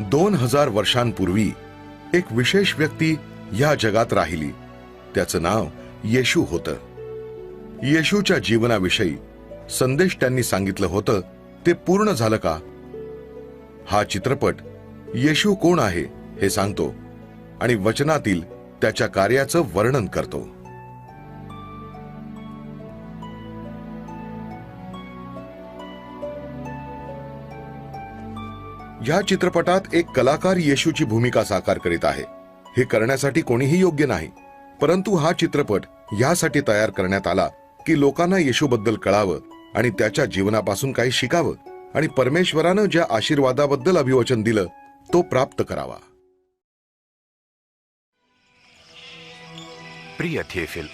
2000 वर्षांपूर्वी एक विशेष व्यक्ती या जगात राहिली. त्याचं नाव येशू होतं. येशूच्या जीवनाविषयी संदेश त्यांनी सांगितलं होतं ते पूर्ण झालं का? हा चित्रपट येशू कोण आहे हे सांगतो आणि वचनातील त्याच्या कार्याचं वर्णन करतो. या चित्रपटात एक कलाकार येशूची भूमिका साकार करीत आहे. हे करण्यासाठी कोणीही योग्य नाही, परंतु हा चित्रपट यासाठी तयार करण्यात आला की लोकांना येशूबद्दल कळावं आणि त्याच्या जीवनापासून काही शिकावं आणि परमेश्वरानं ज्या आशीर्वादाबद्दल अभिवचन दिलं तो प्राप्त करावा. प्रिय थिएफिल,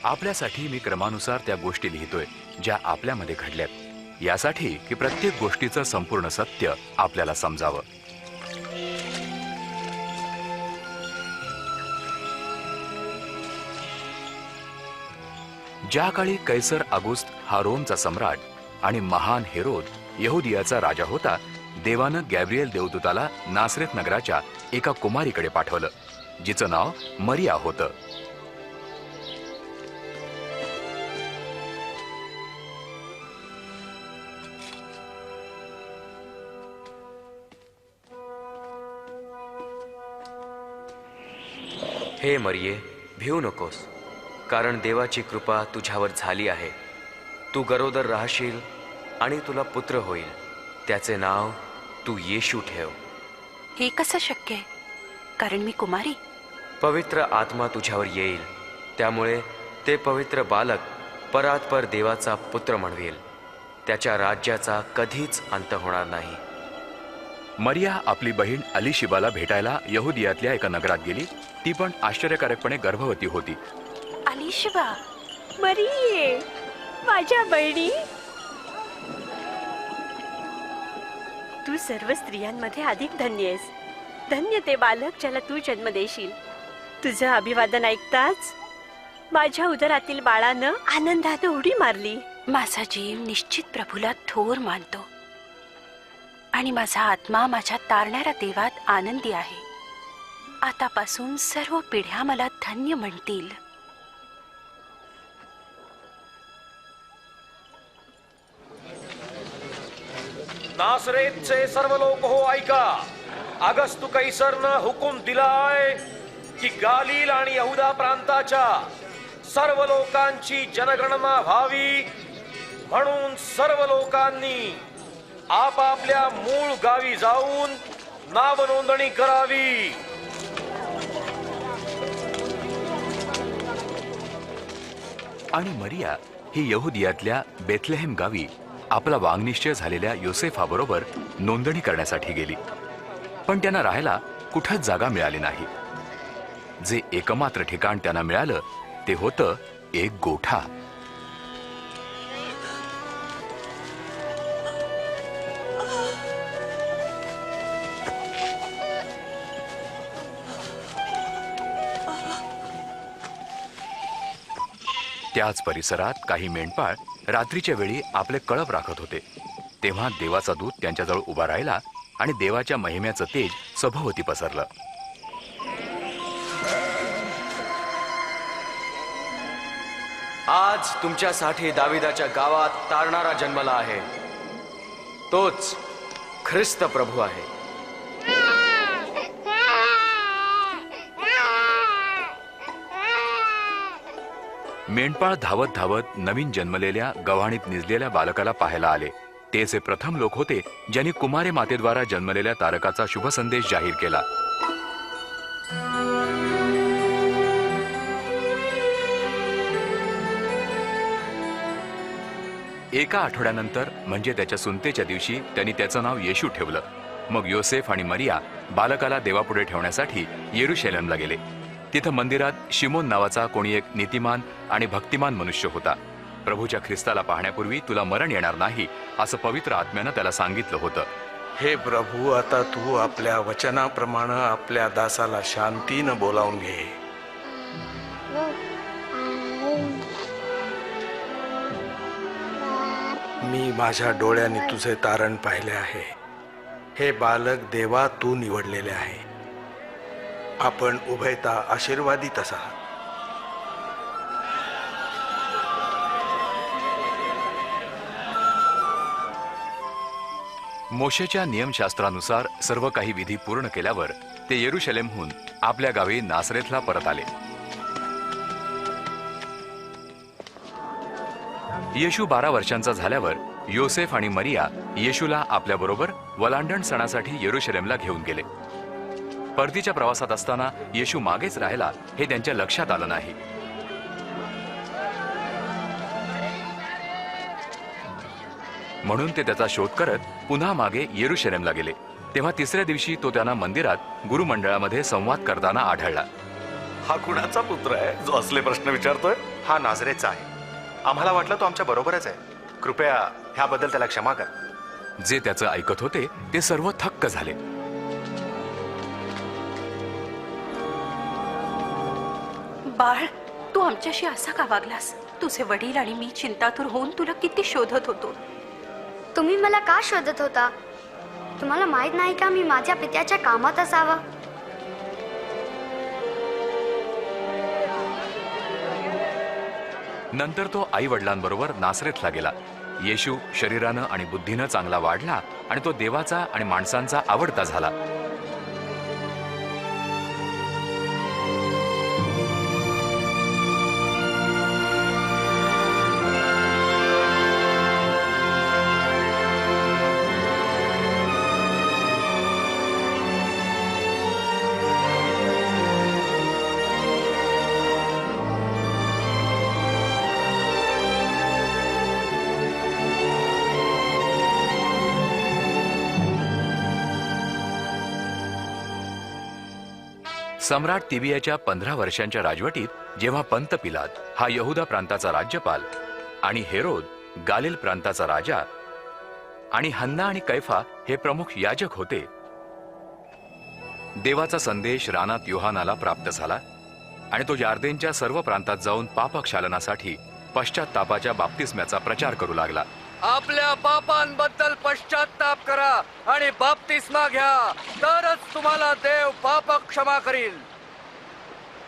आपल्यासाठी मी क्रमानुसार त्या गोष्टी लिहितोय ज्या आपल्यामध्ये घडल्यात, यासाठी की प्रत्येक गोष्टीचं संपूर्ण सत्य आपल्याला समजावं. ज्या काळी कैसर ऑगस्ट हा रोमचा सम्राट आणि महान हेरोद यहुदियाचा राजा होता, देवानं गॅब्रिएल देवदूताला नासरेत नगराच्या एका कुमारीकडे पाठवलं जिचं नाव मरिया होतं. हे मरिये, भिवू नकोस, कारण देवाची कृपा तुझ्यावर झाली आहे. तू गरोदर राहशील आणि तुला पुत्र होईल. त्याचे नाव तू येशू ठेव. हे कसं शक्य आहे, कारण मी कुमारी? पवित्र आत्मा तुझ्यावर येईल, त्यामुळे ते पवित्र बालक परात्पर देवाचा पुत्र म्हणवेल. त्याच्या राज्याचा कधीच अंत होणार नाही. मरिया आपली बहीण अलिशिबाला भेटायला यहुदियातल्या एका नगरात गेली. ती पण आश्चर्यकारकपणे गर्भवती होती. अलिशिबा, मरिये, माझ्या बहिणी, तू सर्व स्त्रियांमध्ये अधिक धन्य आहेस. धन्य ते बालक ज्याला तू जन्म देशील. तुझं अभिवादन ऐकताच माझ्या उदरातील बाळानं आनंदाने उडी मारली. माझा जीव निश्चित प्रभूला थोर मानतो आणि माझा आत्मा माझ्या तारणाऱ्या देवात आनंदी आहे. आतापासून सर्व पिढ्या मला धन्य म्हणतील. नासरेतचे सर्व लोक हो ऐका. अगस्तु कैसरनं हुकूम दिला आहे की गालिल आणि यहुदा प्रांताच्या सर्व लोकांची जनगणना व्हावी. म्हणून सर्व लोकांनी आपापल्या मूळ गावी जाऊन नाव नोंदणी करावी. आणि मरिया ही यहुदियातल्या बेथलेहेम गावी आपला वांगनिश्चय झालेल्या योसेफाबरोबर नोंदणी करण्यासाठी गेली. पण त्यांना राहायला कुठंच जागा मिळाली नाही. जे एकमात्र ठिकाण त्यांना मिळालं ते होतं एक गोठा. त्याच परिसरात काही मेंढपाळ रात्रीच्या वेळी आपले कळप राखत होते. तेव्हा देवाचा दूत त्यांच्याजवळ उभा राहिला आणि देवाच्या महिम्याचं तेज सभोवती पसरलं. आज तुमच्यासाठी दाविदाच्या गावात तारणारा जन्मला आहे. तोच ख्रिस्त प्रभू आहे. मेंढपाळ धावत धावत नवीन जन्मलेल्या गव्हाणीत निजलेल्या बालकाला पाहायला आले. तेच हे प्रथम लोक होते ज्यांनी कुमारे मातेद्वारा जन्मलेल्या तारकाचा शुभ संदेश जाहीर केला. एका आठवड्यानंतर म्हणजे त्याच्या सुनतेच्या दिवशी त्यांनी त्याचं नाव येशू ठेवलं. मग योसेफ आणि मरिया बालकाला देवापुढे ठेवण्यासाठी येरुशलेमला गेले. तिथं मंदिरात शिमोन नावाचा कोणी एक नीतिमान आणि भक्तिमान मनुष्य होता. प्रभूच्या ख्रिस्ताला पाहण्यापूर्वी तुला मरण येणार नाही असं पवित्र आत्म्यानं त्याला सांगितलं होतं. हे प्रभू, आता तू आपल्या वचनाप्रमाणे आपल्या दासाला शांतीनं बोलावून घे. मी माझ्या डोळ्यांनी तुझे तारण पाहिले आहे. हे बालक देवा तू निवडलेले आहे. आपण उभयता आशीर्वादित असा. मोशेच्या नियमशास्त्रानुसार सर्व काही विधी पूर्ण केल्यावर ते येरुशलेमहून आपल्या गावी नासरेथला परत आले. येशू 12 वर्षांचा झाल्यावर योसेफ आणि मरिया येशूला आपल्याबरोबर वलांडण सणासाठी येरुशलेमला घेऊन गेले. परतीच्या प्रवासात असताना येशू मागेच राहिला हे त्यांच्या लक्षात आलं नाही. म्हणून ते त्याचा शोध करत पुन्हा मागे येरुशलेमला गेले. तेव्हा तिसऱ्या दिवशी तो त्यांना मंदिरात गुरुमंडळामध्ये संवाद करताना आढळला. हा कुणाचा पुत्र आहे जो असले प्रश्न विचारतोय? हा नाझरेतचा आहे. आम्हाला वाटलं तो आमच्या बरोबरच आहे. कृपया ह्याबद्दल त्याला क्षमा कर. जे त्याचं ऐकत होते ते सर्व थक्क झाले. बाळ, तू आमच्याशी असा का वागलास? तुझे वडील आणि मी चिंतातूर होऊन तुला किती शोधत होतो. तुम्ही मला का शोधत होता? तुम्हाला माहित नाही का मी माझ्या पित्याच्या कामात असावं? नंतर तो आई वडिलांबरोबर नासरेथला गेला. येशू शरीरानं आणि बुद्धीनं चांगला वाढला आणि तो देवाचा आणि माणसांचा आवडता झाला. सम्राट तिबियाच्या 15 वर्षांच्या राजवटीत जेव्हा पंत पिलात हा यहुदा प्रांताचा राज्यपाल आणि हेरोद गालिल प्रांताचा राजा आणि हन्ना आणि कैफा हे प्रमुख याजक होते, देवाचा संदेश रानात योहानाला प्राप्त झाला आणि तो यार्देनच्या सर्व प्रांतात जाऊन पापक्षालनासाठी पश्चात्तापाच्या बाप्तिस्म्याचा प्रचार करू लागला. आपल्या पापांबद्दल पश्चाताप करा आणि बाप्तिस्मा घ्या, तरच तुम्हाला देव पाप क्षमा करील.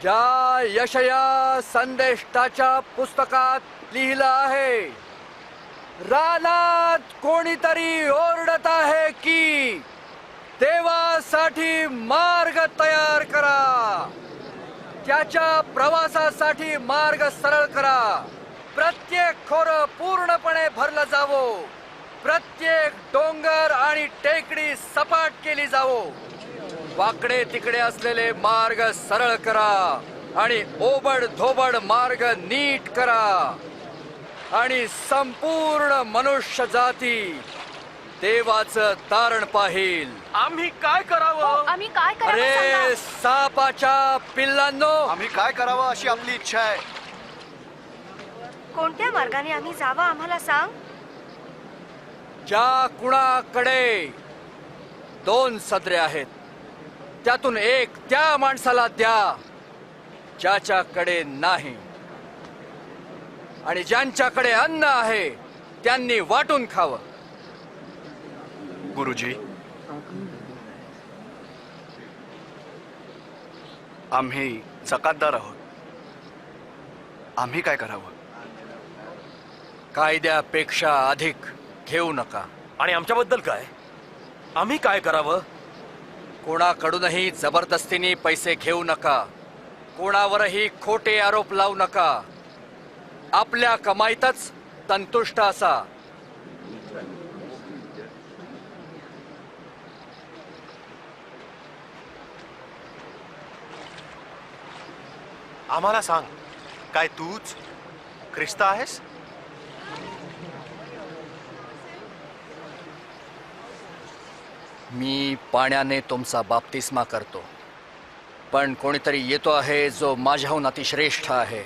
ज्या यशया संदेष्टाच्या पुस्तकात लिहिलं आहे, रानात कोणीतरी ओरडत आहे की देवासाठी मार्ग तयार करा, त्याच्या प्रवासासाठी मार्ग सरळ करा. प्रत्येक खोर पूर्णपणे भरलं जावो, प्रत्येक डोंगर आणि टेकडी सपाट केली जावो, वाकडे तिकडे असलेले मार्ग सरळ करा आणि ओबड धोबड मार्ग नीट करा आणि संपूर्ण मनुष्य जाती देवाचं तारण पाहिल. आम्ही काय करावं? आम्ही काय अरे सापाच्या पिल्लांनो, आम्ही काय करावं अशी आपली इच्छा आहे. कोणत्या मार्गाने आम्ही जावं आम्हाला सांग. ज्या कुणाकडे 2 सदरे आहेत त्यातून एक त्या माणसाला द्या ज्याच्याकडे नाही, आणि ज्यांच्याकडे अन्न आहे त्यांनी वाटून खावं. गुरुजी, आम्ही चकातदार आहोत. आम्ही काय करावं? कायद्यापेक्षा अधिक घेऊ नका. आणि आमच्याबद्दल काय? आम्ही काय करावं? कोणाकडूनही जबरदस्तीने पैसे घेऊ नका, कोणावरही खोटे आरोप लावू नका. आपल्या कमाईतच संतुष्ट असा. आम्हाला सांग, काय तूच ख्रिस्त आहेस? मी पाण्याने तुमचा बाप्तिस्मा करतो, पण कोणीतरी येतो आहे जो माझ्याहून अतिश्रेष्ठ आहे.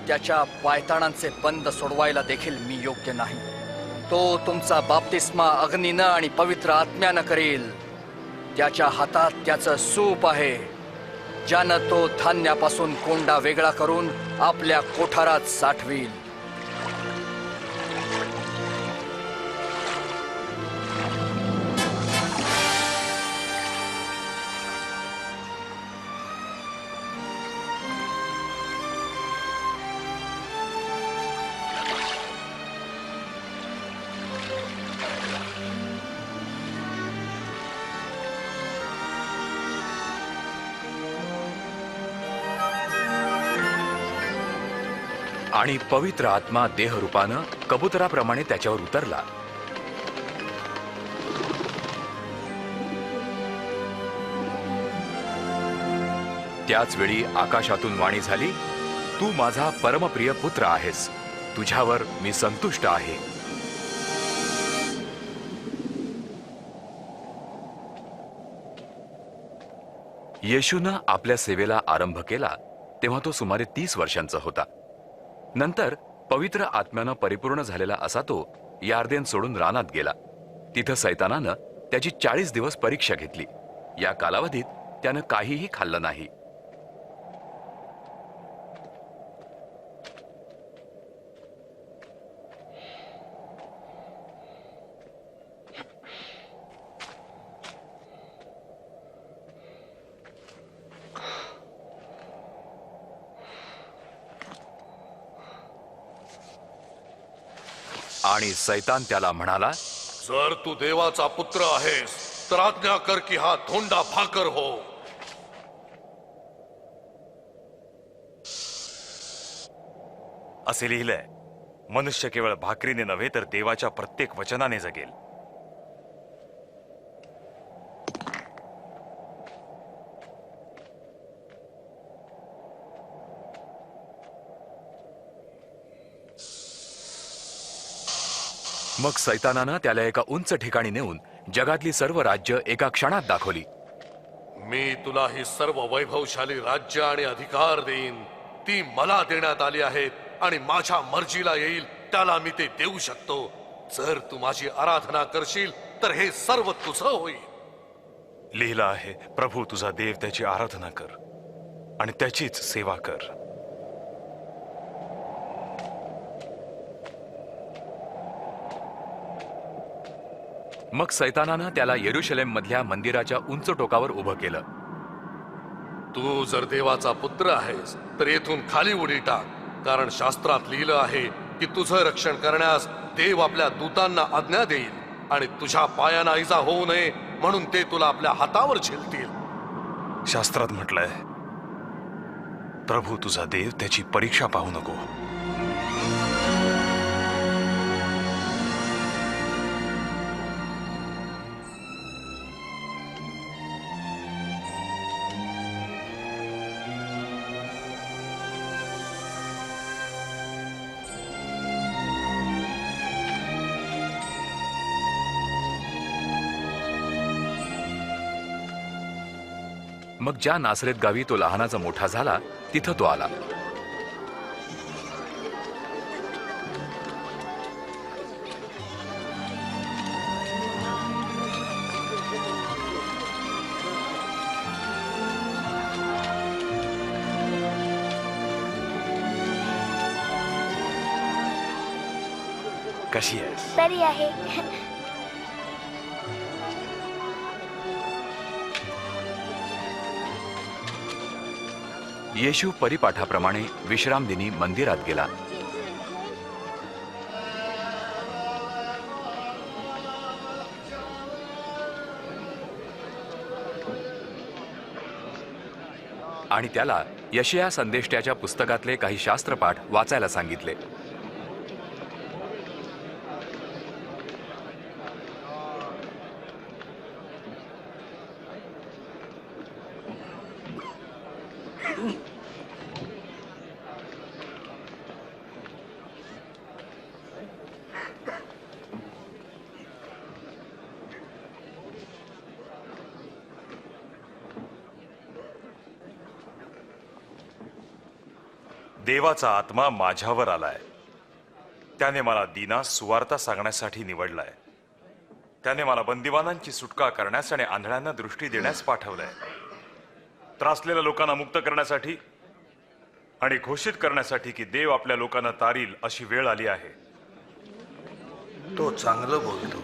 त्याच्या पायताणांचे बंद सोडवायला देखील मी योग्य नाही. तो तुमचा बाप्तिस्मा अग्नीनं आणि पवित्र आत्म्यानं करील. त्याच्या हातात त्याचं सूप आहे, ज्यानं तो धान्यापासून कोंडा वेगळा करून आपल्या कोठारात साठवील. आणि पवित्र आत्मा देहरूपानं कबुतराप्रमाणे त्याच्यावर उतरला. त्याच वेळी आकाशातून वाणी झाली, तू माझा परमप्रिय पुत्र आहेस, तुझ्यावर मी संतुष्ट आहे. येशूनं आपल्या सेवेला आरंभ केला तेव्हा तो सुमारे 30 वर्षांचा होता. नंतर पवित्र आत्म्यानं परिपूर्ण झालेला असा तो यार्देन सोडून रानात गेला. तिथं सैतानानं त्याची 40 दिवस परीक्षा घेतली. या कालावधीत त्यानं काहीही खाल्लं नाही. आणि सैतान त्याला म्हणाला, जर तू देवाचा पुत्र आहेस तर आज्ञा कर की हा धोंडा भाकर हो. असे लिहिलंय, मनुष्य केवळ भाकरीने नव्हे तर देवाच्या प्रत्येक वचनाने जगेल. मग सैतानानं त्याला एका उंच ठिकाणी नेऊन जगातली सर्व राज्य एका क्षणात दाखवली. मी तुला ही सर्व वैभवशाली राज्य आणि अधिकार देईन. ती मला देण्यात आली आहेत आणि माझ्या मर्जीला येईल त्याला मी ते देऊ शकतो. जर तू माझी आराधना करशील तर हे सर्व तुझं होईल. लिहिलं आहे, प्रभू तुझा देव त्याची आराधना कर आणि त्याचीच सेवा कर. मग सैतानानं त्याला येरुशलेम मधल्या मंदिराच्या उंच टोकावर उभं केलं. तू जर देवाचा पुत्र आहेस तर येथून खाली उडी टाक, कारण शास्त्रात लिहिलं आहे की तुझं रक्षण करण्यास देव आपल्या दूतांना आज्ञा देईल आणि तुझ्या पायांना इजा होऊ नये म्हणून ते तुला आपल्या हातावर झेलतील. शास्त्रात म्हटलंय, प्रभू तुझा देव त्याची परीक्षा पाहू नको. मग ज्या नासरेत गावी तो लहानाचा मोठा झाला तिथं तो आला. कशी आहेस? बरी आहे. येशू परिपाठाप्रमाणे विश्रामदिनी मंदिरात गेला. आणि त्याला यशया संदेष्ट्याच्या पुस्तकातले काही शास्त्रपाठ वाचायला सांगितले. देवाचा आत्मा माझ्यावर आलाय. त्याने मला दीनास सुवार्ता सांगण्यासाठी निवडलाय. त्याने मला बंदिवानांची सुटका करण्यास आणि आंधळ्यांना दृष्टी देण्यास पाठवलंय. त्रासलेल्या लोकांना मुक्त करण्यासाठी आणि घोषित करण्यासाठी की देव आपल्या लोकांना तारील अशी वेळ आली आहे. तो चांगलं बोलतो.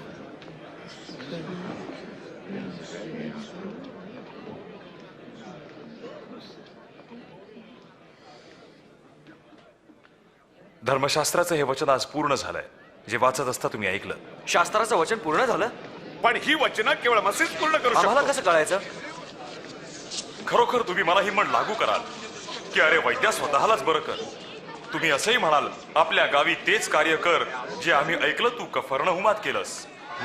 धर्मशास्त्राचं हे वचन आज पूर्ण झालंय. जे वाचत असता तुम्ही ऐकलं. शास्त्राचं वचन पूर्ण झालं, पण ही वचनं केवळ मसीच पूर्ण करू आम्हाला शकतो. कसं कळायचं? खरोखर तुम्ही मला ही म्हण लागू कराल की अरे वैद्या स्वतःलाच बरं कर, तुम्ही असंही म्हणाल, आपल्या गावी तेच कार्य कर जे आम्ही ऐकलं तू कफरनहुमात केलंस.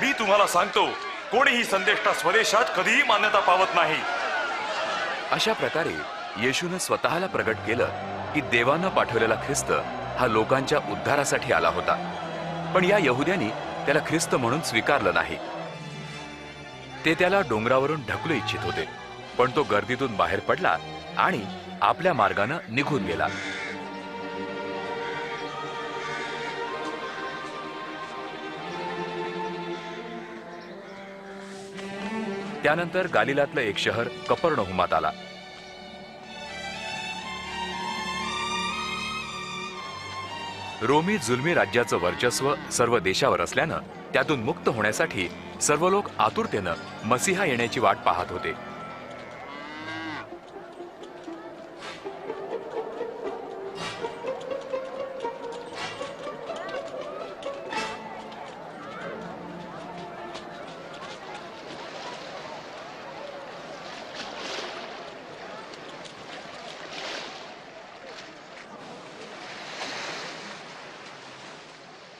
मी तुम्हाला सांगतो, कोणीही संदेष्टा स्वदेशात कधीही मान्यता पावत नाही. अशा प्रकारे येशूनं स्वतःला प्रगट केलं की देवानं पाठवलेला ख्रिस्त हा लोकांच्या उद्धारासाठी आला होता. पण या यहुद्यांनी त्याला ख्रिस्त म्हणून स्वीकारलं नाही. ते त्याला डोंगरावरून ढकलू इच्छित होते, पण तो गर्दीतून बाहेर पडला आणि आपल्या मार्गानं निघून गेला. त्यानंतर गालिलातलं एक शहर कफरनहुमात आला. रोमी जुलमी राज्याचं वर्चस्व सर्व देशावर असल्यानं त्यातून मुक्त होण्यासाठी सर्व लोक आतुरतेनं मसीहा येण्याची वाट पाहत होते.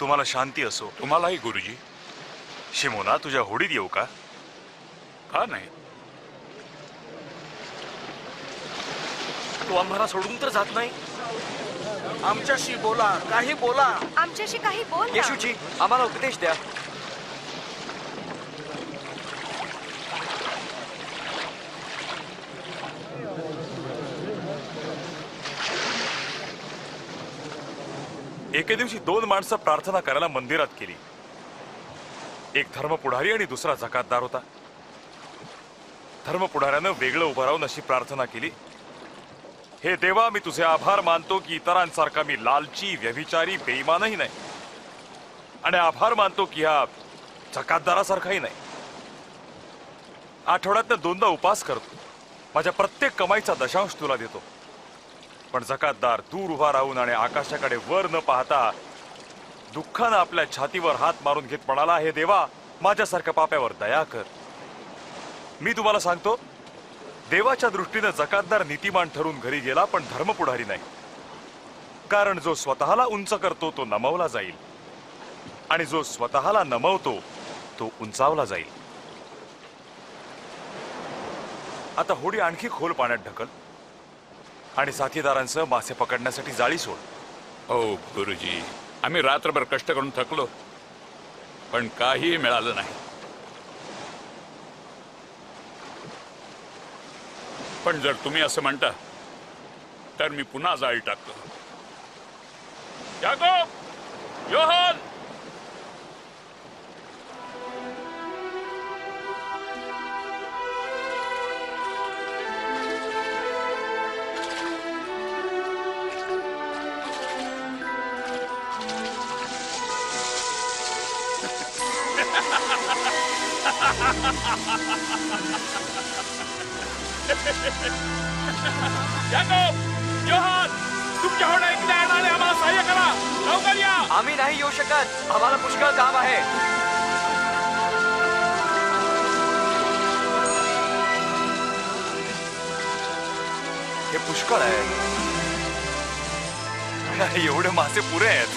तुम्हाला शांती असो. तुम्हालाही गुरुजी. शिमोना, तुझ्या होडीत येऊ का? का नाही? तू आम्हाला सोडून तर जात नाही. आमच्याशी बोला, काही बोला. आमच्याशी काही बोल ना. येशूजी, आम्हाला उपदेश द्या. एके दिवशी 2 माणसं प्रार्थना करायला मंदिरात गेली. एक धर्मपुढारी आणि दुसरा जकातदार होता. धर्मपुढाऱ्यानं वेगळं उभं राहून अशी प्रार्थना केली, हे देवा, मी तुझे आभार मानतो की इतरांसारखा मी लालची, व्यभिचारी, बेईमानही नाही, आणि आभार मानतो की ह्या जकातदारासारखाही नाही. आठवड्यातनं 2दा उपवास करतो, माझ्या प्रत्येक कमाईचा दशांश तुला देतो. पण जकातदार दूर उभा राहून आणि आकाशाकडे वर न पाहता दुःखानं आपल्या छातीवर हात मारून घेत म्हणाला, हे देवा, माझ्यासारख्या पाप्यावर दया कर. मी तुम्हाला सांगतो, देवाच्या दृष्टीनं जकातदार नीतिमान ठरून घरी गेला, पण धर्मपुढारी नाही. कारण जो स्वतःला उंच करतो तो नमवला जाईल, आणि जो स्वतःला नमवतो तो उंचावला जाईल. आता होडी आणखी खोल पाण्यात ढकल आणि साथीदारांसह मासे पकडण्यासाठी जाळी सोड. हो गुरुजी, आम्ही रात्रभर कष्ट करून थकलो, पण काहीही मिळालं नाही. पण जर तुम्ही असं म्हणता तर मी पुन्हा जाळी टाकतो. याकोब, योहान, याकोब, योहान, तुमच्या होड्या इकडे येणारे आम्हाला सहाय्य करा. लवकर या. आम्ही नाही येऊ शकत, आम्हाला पुष्कळ काम आहे. हे पुष्कळ आहे. एवढे मासे पुरे आहेत.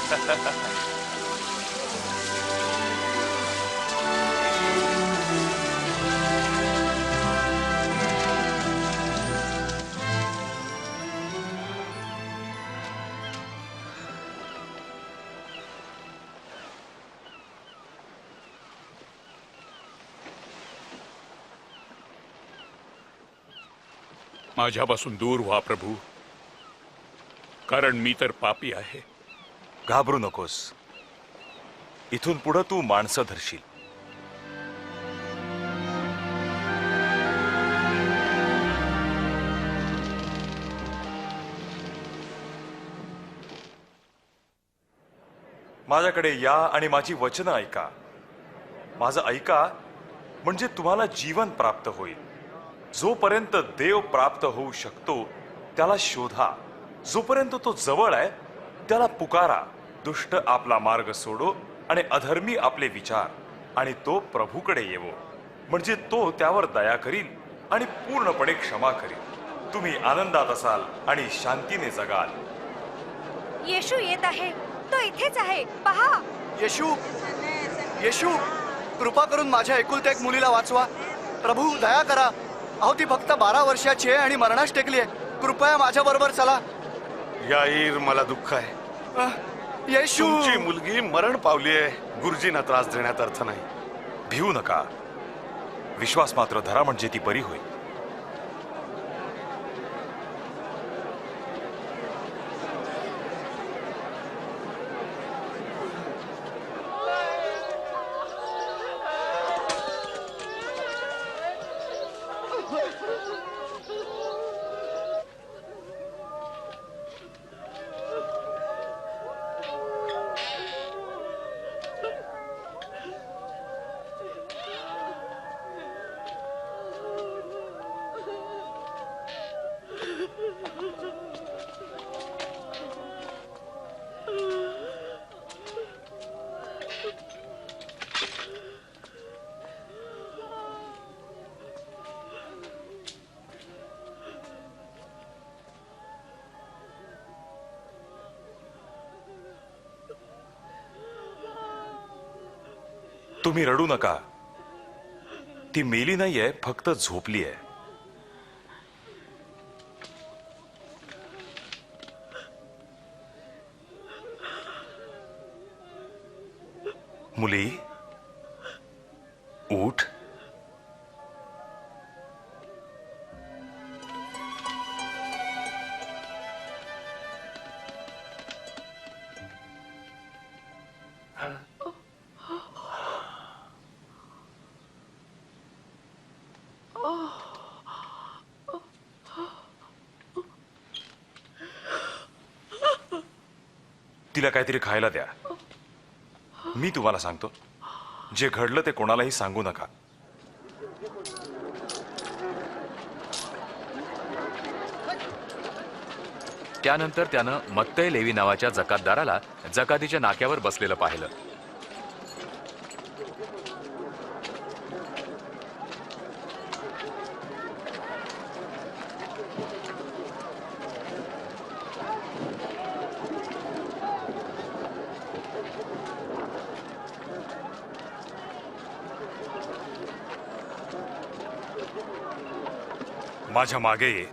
माझ्यापासून दूर व्हा प्रभू, कारण मी तर पापी आहे. घाबरू नकोस, इथून पुढे तू माणसं धरशील. माझ्याकडे या आणि माझी वचनं ऐका. माझं ऐका म्हणजे तुम्हाला जीवन प्राप्त होईल. जोपर्यंत देव प्राप्त होऊ शकतो त्याला शोधा, जोपर्यंत तो जवळ आहे त्याला पुकारा. दुष्ट आपला मार्ग सोडो आणि अधर्मी आपले विचार, आणि तो प्रभूकडे येवो, म्हणजे तो त्यावर दया करील आणि पूर्णपणे क्षमा करील. तुम्ही आनंदात असाल आणि शांतीने जगाल. येशू येत आहे. तो इथेच आहे, पहा. येशू, येशू, कृपा करून माझ्या एकुलत्या एक मुलीला वाचवा. प्रभू दया करा. अहो ती फक्त 12 वर्षाची आहे आणि मरणास टेकली आहे. कृपया माझ्या बरोबर चला. याईर, मला दुःख आहे. येशू, तुमची मुलगी मरण पावली आहे. गुरुजींना त्रास देण्यात अर्थ नाही. भिवू नका. विश्वास मात्र धरा, म्हणजे ती बरी होईल. तुम्ही रडू नका. ती मेली नाहीये, फक्त झोपली आहे. मुली, उठ. तिला काहीतरी खायला द्या. मी तुम्हाला सांगतो, जे घडलं ते कोणालाही सांगू नका. त्यानंतर त्यानं मत्तय लेवी नावाच्या जकातदाराला जकातीच्या नाक्यावर बसलेलं पाहिलं. माझ्या मागे ये.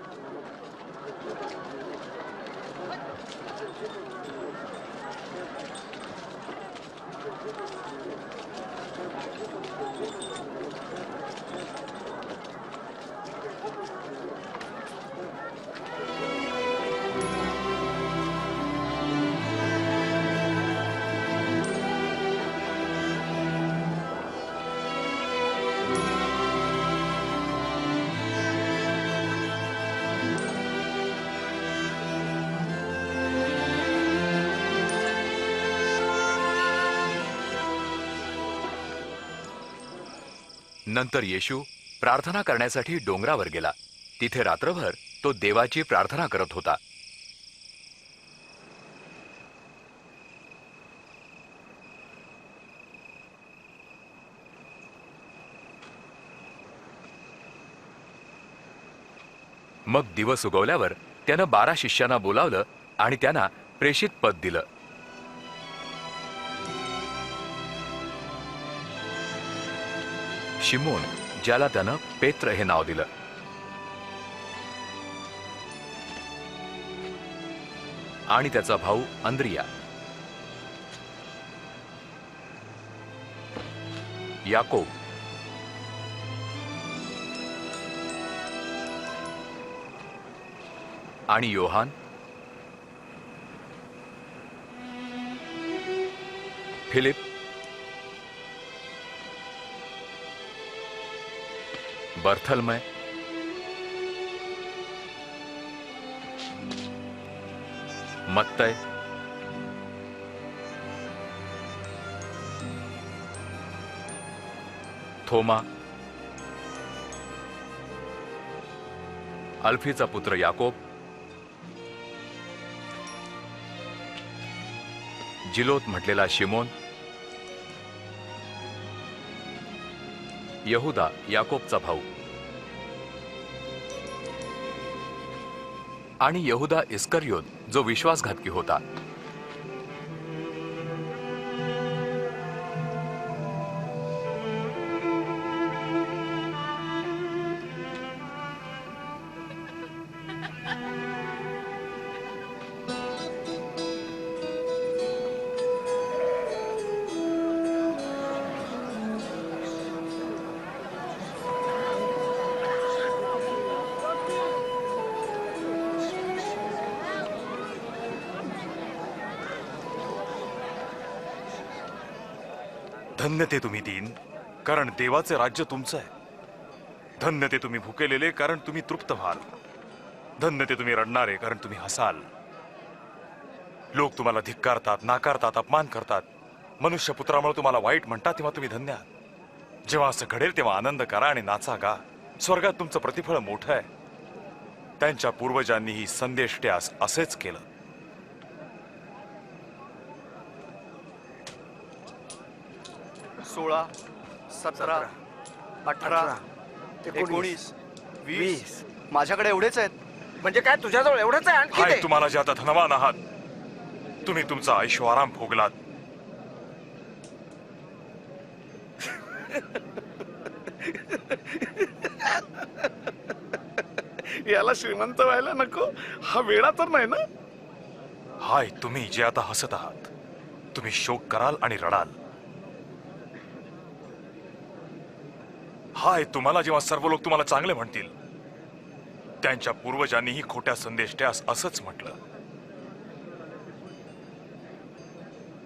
नंतर येशू प्रार्थना करण्यासाठी डोंगरावर गेला. तिथे रात्रभर तो देवाची प्रार्थना करत होता. मग दिवस उगवल्यावर त्यानं 12 शिष्यांना बोलावलं आणि त्यांना प्रेषित पद दिलं. शिमोन, ज्याला त्यानं पेत्र हे नाव दिलं, आणि त्याचा भाऊ अंद्रिया, याकोब, आणि योहान, फिलिप, बर्थलमय, मत्तय, थोमा, अल्फीचा पुत्र याकोब, जिलोत म्हटलेला शिमोन, यहुदा याकोबचा भाऊ, आणि यहुदा इस्करियोत जो विश्वासघातकी होता. धन्य ते तुम्ही दीन, कारण देवाचे राज्य तुमचं आहे. धन्य ते तुम्ही भुकेलेले, कारण तुम्ही तृप्त व्हाल. धन्य ते तुम्ही रडणारे, कारण तुम्ही हसाल. लोक तुम्हाला धिक्कारतात, नाकारतात, अपमान करतात. मनुष्य पुत्रामुळे तुम्हाला वाईट म्हणतात, तेव्हा तुम्ही धन्य आहात. जेव्हा असं घडेल तेव्हा आनंद करा आणि नाचा गा. स्वर्गात तुमचं प्रतिफळ मोठं आहे. त्यांच्या पूर्वजांनीही संदेश त्यास असेच केलं. सोळा, 17, 18, 19, 20. माझ्याकडे एवढेच आहेत. म्हणजे काय तुझ्याजवळ एवढंच आहे? आणखी हाय दे. तुम्हाला जे आता धनवान आहात, तुम्ही तुमचा ऐशो आराम भोगलात. याला श्रीमंत व्हायला नको, हा वेळा तर नाही ना. हाय तुम्ही जे आता हसत आहात, तुम्ही शोक कराल आणि रडाल. हाय तुम्हाला जेव्हा सर्व लोक तुम्हाला चांगले म्हणतील. त्यांच्या पूर्वजांनीही खोट्या संदेश त्यास असंच म्हटलं.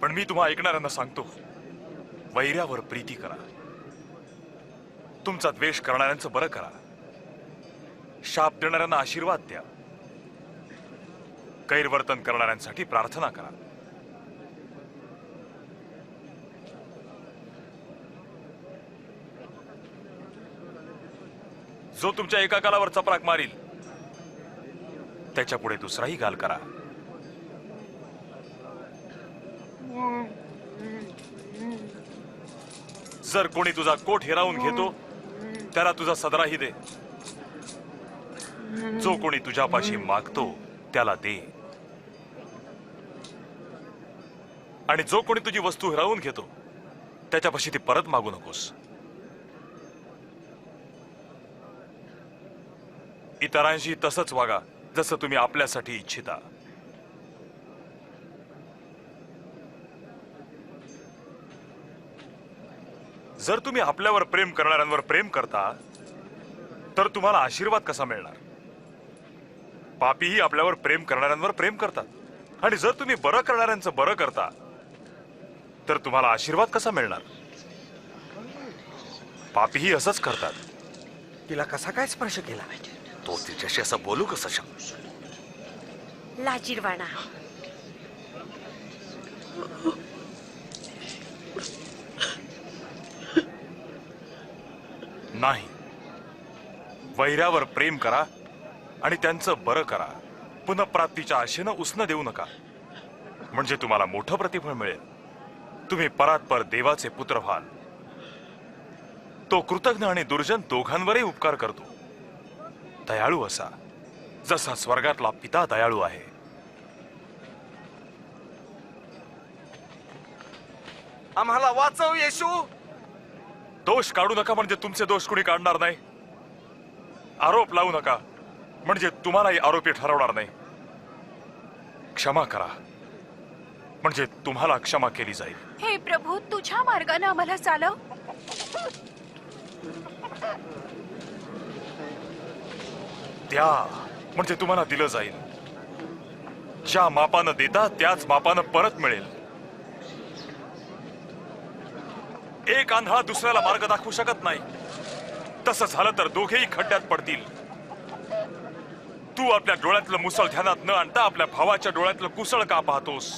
पण मी तुम्हा ऐकणाऱ्यांना सांगतो, वैऱ्यावर प्रीती करा, तुमचा द्वेष करणाऱ्यांचं बरं करा, शाप देणाऱ्यांना आशीर्वाद द्या, गैरवर्तन करणाऱ्यांसाठी प्रार्थना करा. जो तुमच्या एका गालावर चपराक मारील, त्याच्या पुढे दुसराही गाल करा. जर कोणी तुझा कोट हिरावून घेतो, त्याला तुझा सदराही दे. जो कोणी तुझ्यापाशी मागतो त्याला दे, आणि जो कोणी तुझी वस्तू हिरावून घेतो त्याच्यापाशी ती परत मागू नकोस. इतरांशी तसंच वागा जसं तुम्ही आपल्यासाठी इच्छिता. जर तुम्ही आपल्यावर प्रेम करणाऱ्यांवर प्रेम करता, तर तुम्हाला आशीर्वाद कसा मिळणार? पापीही आपल्यावर प्रेम करणाऱ्यांवर प्रेम करतात. आणि जर तुम्ही बरं करणाऱ्यांचं बरं करता, तर तुम्हाला आशीर्वाद कसा मिळणार? पापीही असंच करतात. तिला कसा काय स्पर्श केला? तो तिच्याशी असं बोलू कसं शकतो? लाजीरवाणा. नाही, वैऱ्यावर प्रेम करा आणि त्यांचं बरं करा. पुनःप्राप्तीच्या आशेनं उसनं देऊ नका, म्हणजे तुम्हाला मोठं प्रतिफळ मिळेल. तुम्ही परात्पर देवाचे पुत्र व्हाल. तो कृतज्ञ आणि दुर्जन दोघांवरही उपकार करतो. दयाळू असा, जसा स्वर्गातला पिता दयाळू आहे. आम्हाला वाचव येशू. दोष काढू नका, म्हणजे तुमचे दोष कुणी काढणार नाही. आरोप लावू नका, म्हणजे तुम्हालाही आरोपी ठरवणार नाही. क्षमा करा, म्हणजे तुम्हाला क्षमा केली जाईल. हे प्रभू, तुझ्या मार्गाने आम्हाला चालव. द्या, म्हणजे तुम्हाला दिलं जाईल. ज्या मापानं देता त्याच मापानं परत मिळेल. एक आंधळा दुसऱ्याला मार्ग दाखवू शकत नाही. तसं झालं तर दोघेही खड्ड्यात पडतील. तू आपल्या डोळ्यातलं मुसळ ध्यानात न आणता आपल्या भावाच्या डोळ्यातलं कुसळ का पाहतोस?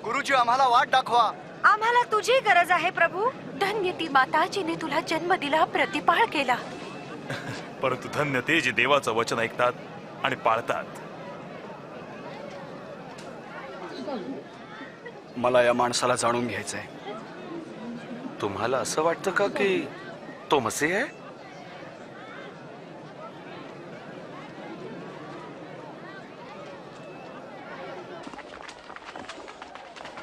गुरुजी, आम्हाला वाट दाखवा. आम्हाला तुझी गरज आहे प्रभू. धन्य ती माता जिने तुला जन्म दिला, प्रतिपाळ केला. परंतु धन्य ते जे देवाचं वचन ऐकतात आणि पाळतात. मला या माणसाला जाणून घ्यायचंय. तुम्हाला असं वाटतं का की तो मसीह आहे?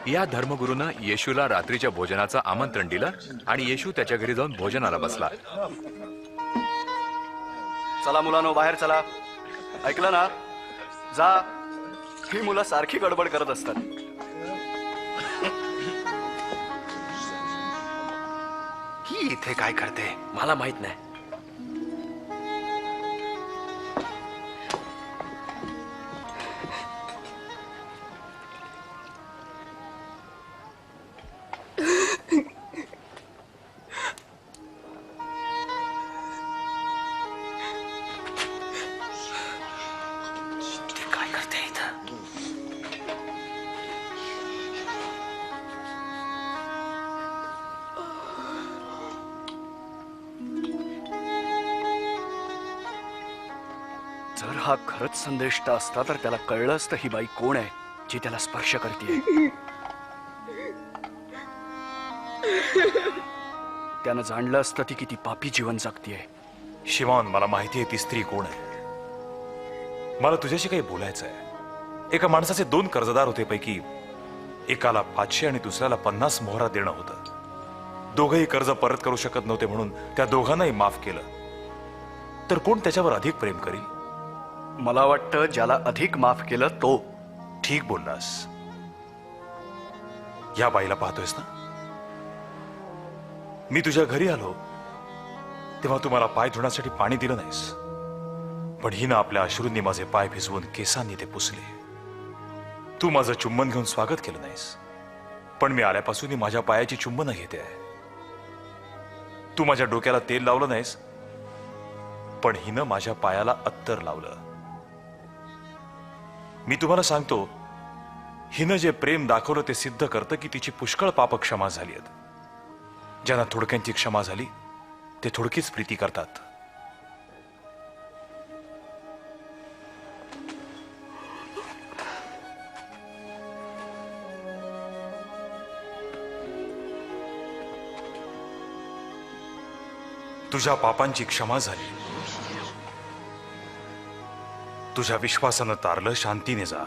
या धर्मगुरूनं येशूला रात्रीच्या भोजनाचं आमंत्रण दिलं आणि येशू त्याच्या घरी जाऊन भोजनाला बसला. चला मुलांनो, बाहेर चला. ऐकलं ना? जा. ही मुलं सारखी गडबड करत असतात. ही इथे काय करते? मला माहित नाही. जर हा खरंच संदेष्ट असता तर त्याला कळलं असतं ही बाई कोण आहे जी त्याला स्पर्श करते. त्यानं जाणलं असतं ती किती पापी जीवन जगतीये. शिवान, मला माहिती आहे ती स्त्री कोण आहे. मला तुझ्याशी काही बोलायचं आहे. एका माणसाचे 2 कर्जदार होते, पैकी एकाला 500 आणि दुसऱ्याला 50 मोहरा देणं होतं. दोघंही कर्ज परत करू शकत नव्हते म्हणून त्या दोघांनाही माफ केलं. तर कोण त्याच्यावर अधिक प्रेम करील? मला वाटतं ज्याला अधिक माफ केलं तो. ठीक बोललास. या बाईला पाहतोयस ना? मी तुझ्या घरी आलो तेव्हा तू मला पाय धुण्यासाठी पाणी दिलं नाहीस, पण हिनं आपल्या अश्रूंनी माझे पाय भिजवून केसांनी ते पुसले. तू माझं चुंबन घेऊन स्वागत केलं नाहीस, पण मी आल्यापासून माझ्या पायाची चुंबनं घेते आहे. तू माझ्या डोक्याला तेल लावलं नाहीस, पण हिनं माझ्या पायाला अत्तर लावलं. मी तुम्हाला सांगतो, हिनं जे प्रेम दाखवलं ते सिद्ध करतं की तिची पुष्कळ पाप क्षमा झाली आहेत. ज्यांना थोडक्यांची क्षमा झाली ते थोडकीच प्रीती करतात. तुझ्या पापांची क्षमा झाली. तुझ्या विश्वासानं तारलं, शांतीने जा.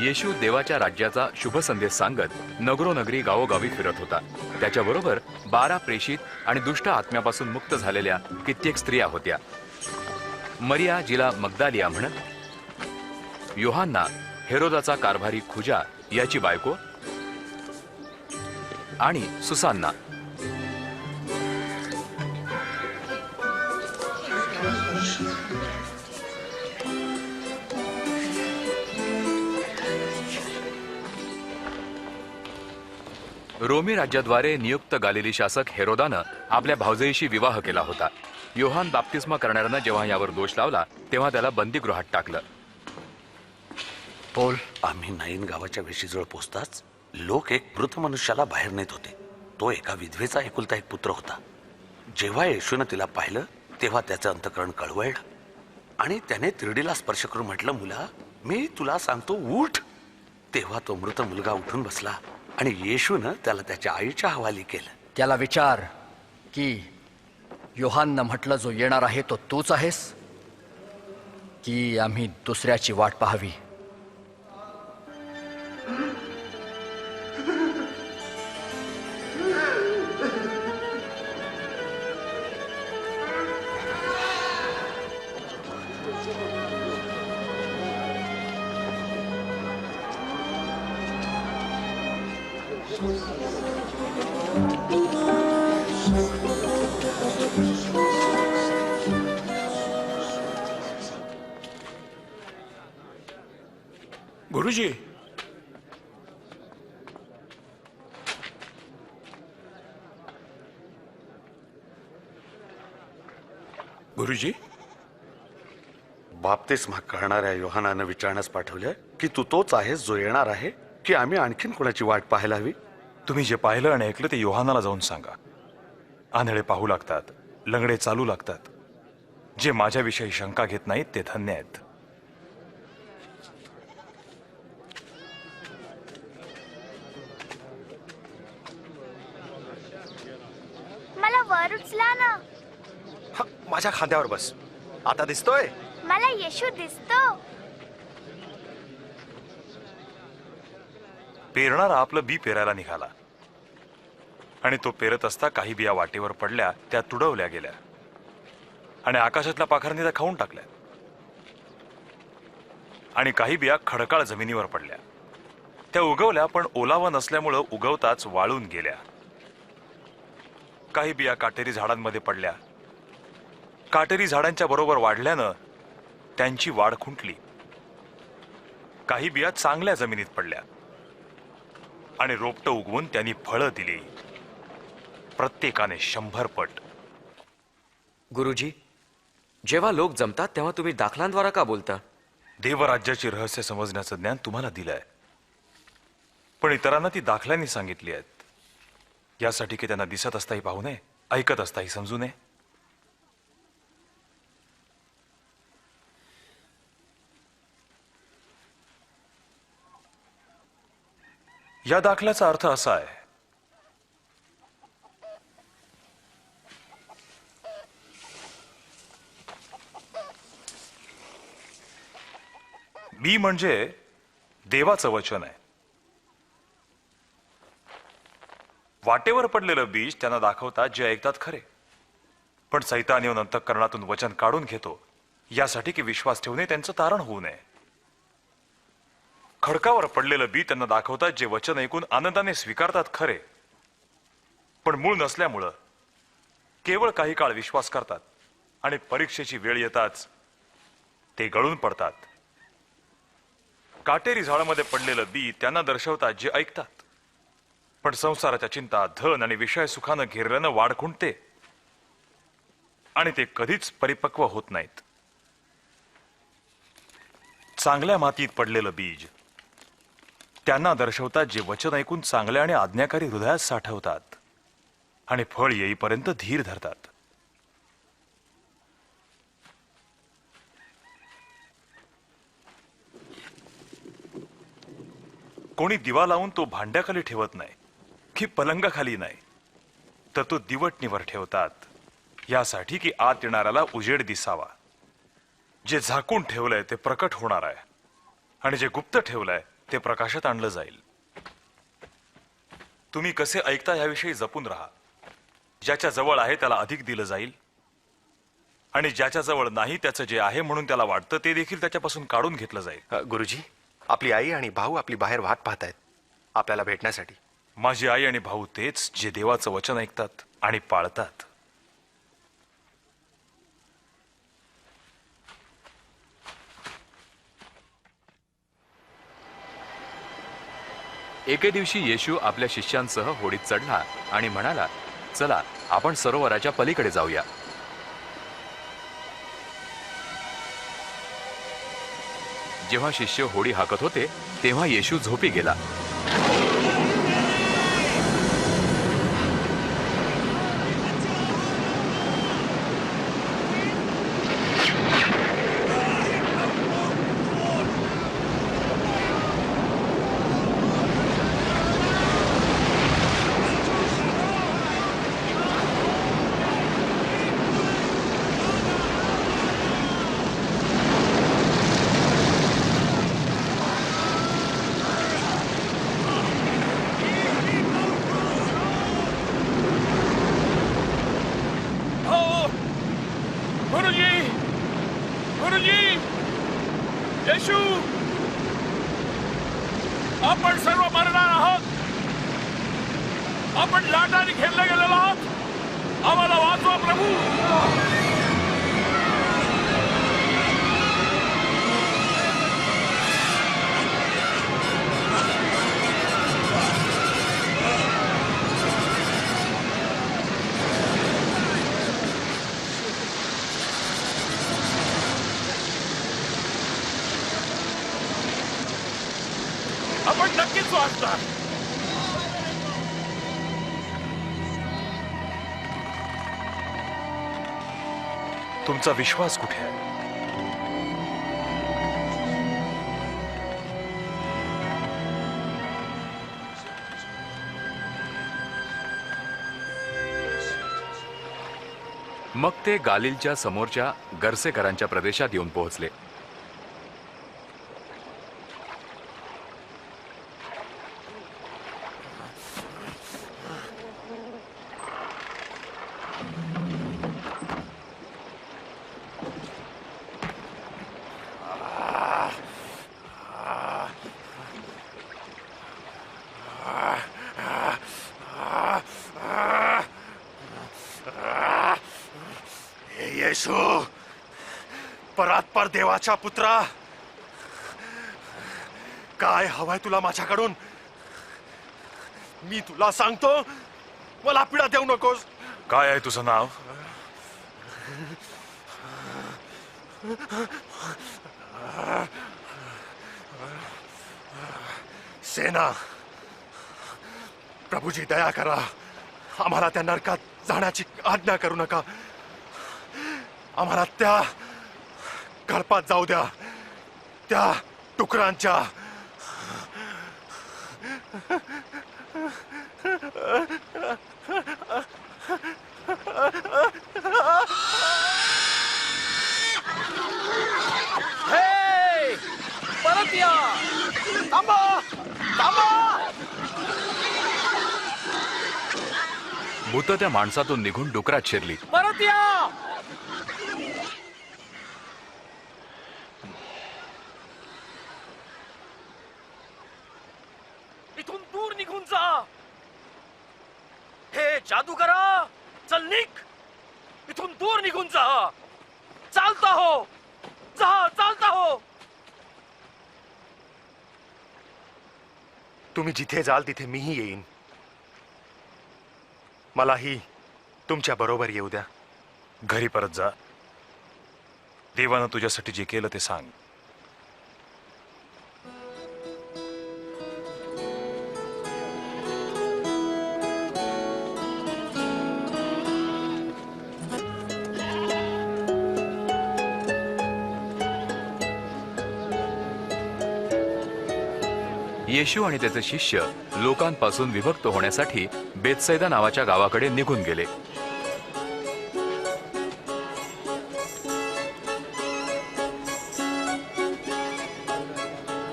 येशू देवाच्या राज्याचा शुभ संदेश सांगत नगरोनगरी गावोगावी फिरत होता. त्याच्याबरोबर 12 प्रेषित आणि दुष्ट आत्म्यापासून मुक्त झालेल्या कित्येक स्त्रिया होत्या. मरिया, जिला मग्दालिया म्हणत, योहान्ना, हेरोदाचा कारभारी खुजा याची बायको, आणि सुसान्ना. रोमी राज्याद्वारे नियुक्त गालिली शासक हेरोदानं आपल्या भावजईशी विवाह केला होता. योहान बाप्तिस्मा करणाऱ्यानं जेव्हा यावर दोष लावला तेव्हा त्याला बंदीगृहात टाकलं. पोल, आम्ही नाईन गावाच्या वेशीजवळ पोचताच लोक एक मृत मनुष्याला बाहेर नेत होते. तो एका विधवेचा एकुलता एक पुत्र होता. जेव्हा येशूनं तिला पाहिलं तेव्हा त्याचं अंतःकरण कळवळलं आणि त्याने तिरडीला स्पर्श करून म्हटलं, मुला, मी तुला सांगतो, उठ. तेव्हा तो मृत मुलगा उठून बसला आणि येशूनं त्याला त्याच्या आईच्या हवाली केलं. त्याला विचार की योहाननं म्हटलं जो येणार आहे तो तूच आहेस की आम्ही दुसऱ्याची वाट पाहावी. गुरुजी, गुरुजी, बाप्तिस्मा करणाऱ्या योहानानं विचारण्यास पाठवलं की तू तोच आहेस जो येणार आहे की आम्ही आणखीन कोणाची वाट पाहायला हवी. तुम्ही जे पाहिलं आणि ऐकलं ते योहानाला जाऊन सांगा. आंधळे पाहू लागतात, लंगडे चालू लागतात. जे माझ्याविषयी शंका घेत नाहीत ते धन्य आहेत. मला वर उचला ना. माझ्या खांद्यावर बस. आता दिसतोय? मला येशू दिसतो. पेरणारा आपलं बी पेरायला निघाला आणि तो पेरत असता काही बिया वाटेवर पडल्या, त्या तुडवल्या गेल्या आणि आकाशातल्या पाखरांनी त्या खाऊन टाकल्या. आणि काही बिया खडकाळ जमिनीवर पडल्या. त्या उगवल्या पण ओलावा नसल्यामुळं उगवताच वाळून गेल्या. काही बिया काटेरी झाडांमध्ये पडल्या. काटेरी झाडांच्या बरोबर वाढल्यानं त्यांची वाढ खुंटली. काही बिया चांगल्या जमिनीत पडल्या आणि रोपटं उगवून त्यांनी फळं दिली, प्रत्येकाने 100 पट. गुरुजी, जेव्हा लोक जमतात तेव्हा तुम्ही दाखलांद्वारा का बोलता? देवराज्याची रहस्य समजण्याचं ज्ञान तुम्हाला दिलंय, पण इतरांना ती दाखल्यांनी सांगितली आहेत, यासाठी की त्यांना दिसत असताही पाहू नये, ऐकत असताही समजू नये. या दाखल्याचा अर्थ असा आहे, मी म्हणजे देवाचं वचन आहे. वाटेवर पडलेलं बीज त्यांना दाखवतात जे ऐकतात खरे, पण सैतान येऊन अंतःकरणातून वचन काढून घेतो, यासाठी की विश्वास ठेवणे त्यांचं तारण होऊ नये. खडकावर पडलेलं बी त्यांना दाखवतात जे वचन ऐकून आनंदाने स्वीकारतात खरे, पण मूळ नसल्यामुळं केवळ काही काळ विश्वास करतात आणि परीक्षेची वेळ येताच ते गळून पडतात. काटेरी झाडामध्ये पडलेलं बी त्यांना दर्शवतात जे ऐकतात, पण संसाराच्या चिंता, धन आणि विषय सुखानं घेरल्यानं वाढ खुंटते आणि ते कधीच परिपक्व होत नाहीत. चांगल्या मातीत पडलेलं बीज त्यांना दर्शवतात जे वचन ऐकून चांगल्या आणि आज्ञाकारी हृदयात साठवतात आणि फळ येईपर्यंत धीर धरतात. कोणी दिवा लावून तो भांड्याखाली ठेवत नाही की पलंगाखाली नाही, तर तो दिवटणीवर ठेवतात, यासाठी की आत येणाऱ्याला उजेड दिसावा. जे झाकून ठेवलंय ते प्रकट होणार आहे आणि जे गुप्त ठेवलंय ते प्रकाशात आणलं जाईल. तुम्ही कसे ऐकता याविषयी जपून राहा. ज्याच्या जवळ आहे त्याला अधिक दिलं जाईल आणि ज्याच्या जवळ नाही त्याचं जे आहे म्हणून त्याला वाटतं ते देखील त्याच्यापासून काढून घेतलं जाईल. गुरुजी, आपली आई आणि भाऊ आपली बाहेर वाट पाहतायत आपल्याला भेटण्यासाठी. माझी आई आणि भाऊ तेच जे देवाचं वचन ऐकतात आणि पाळतात. एके दिवशी येशू आपल्या शिष्यांसह होडीत चढला आणि म्हणाला, चला आपण सरोवराच्या पलीकडे जाऊया. जेव्हा शिष्य होडी हाकत होते तेव्हा येशू झोपी गेला. येशू, आपण सर्व मरणार आहोत. आपण लाटाने घेरले गेलेलो आहोत. आम्हाला वाचवा प्रभू. आपण नक्कीच वाचणार. तुमचा विश्वास कुठे आहे? मग ते गालिलच्या समोरच्या गर्सेकरांच्या प्रदेशात येऊन पोहोचले. येशू, परात्पर देवाच्या पुत्रा, काय हवाय तुला माझ्याकडून? मी तुला सांगतो, मला पिढा देऊ नकोस. काय आहे तुझं नाव? सेना. प्रभूजी दया करा, आम्हाला त्या नरकात जाण्याची आज्ञा करू नका. आम्हाला त्या कळपात जाऊ द्या, त्या डुकरांच्या. हे परत या. थांबा थांबा. भूत त्या माणसातून निघून डुकरात शिरली. परत या. इथून दूर निघून जा. हे जादूगरा, चल निघ. इथून दूर निघून जा. चालता हो, जा चालता हो. तुम्ही जिथे जाल तिथे मीही येईन. मलाही तुमच्या बरोबर येऊ द्या. घरी परत जा. देवानं तुझ्यासाठी जे केलं ते सांग. येशू आणि त्याचे शिष्य लोकांपासून विभक्त होण्यासाठी बेतसैदा नावाच्या गावाकडे निघून गेले.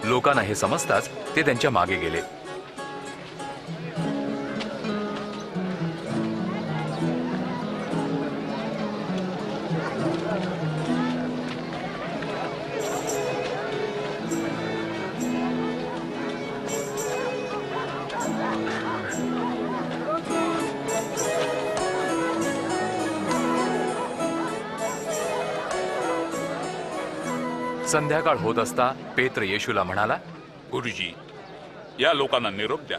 लोकांना हे समजताच ते त्यांच्या मागे गेले. संध्याकाळ होत असता पेत्र येशूला म्हणाला, गुरुजी, या लोकांना निरोप द्या,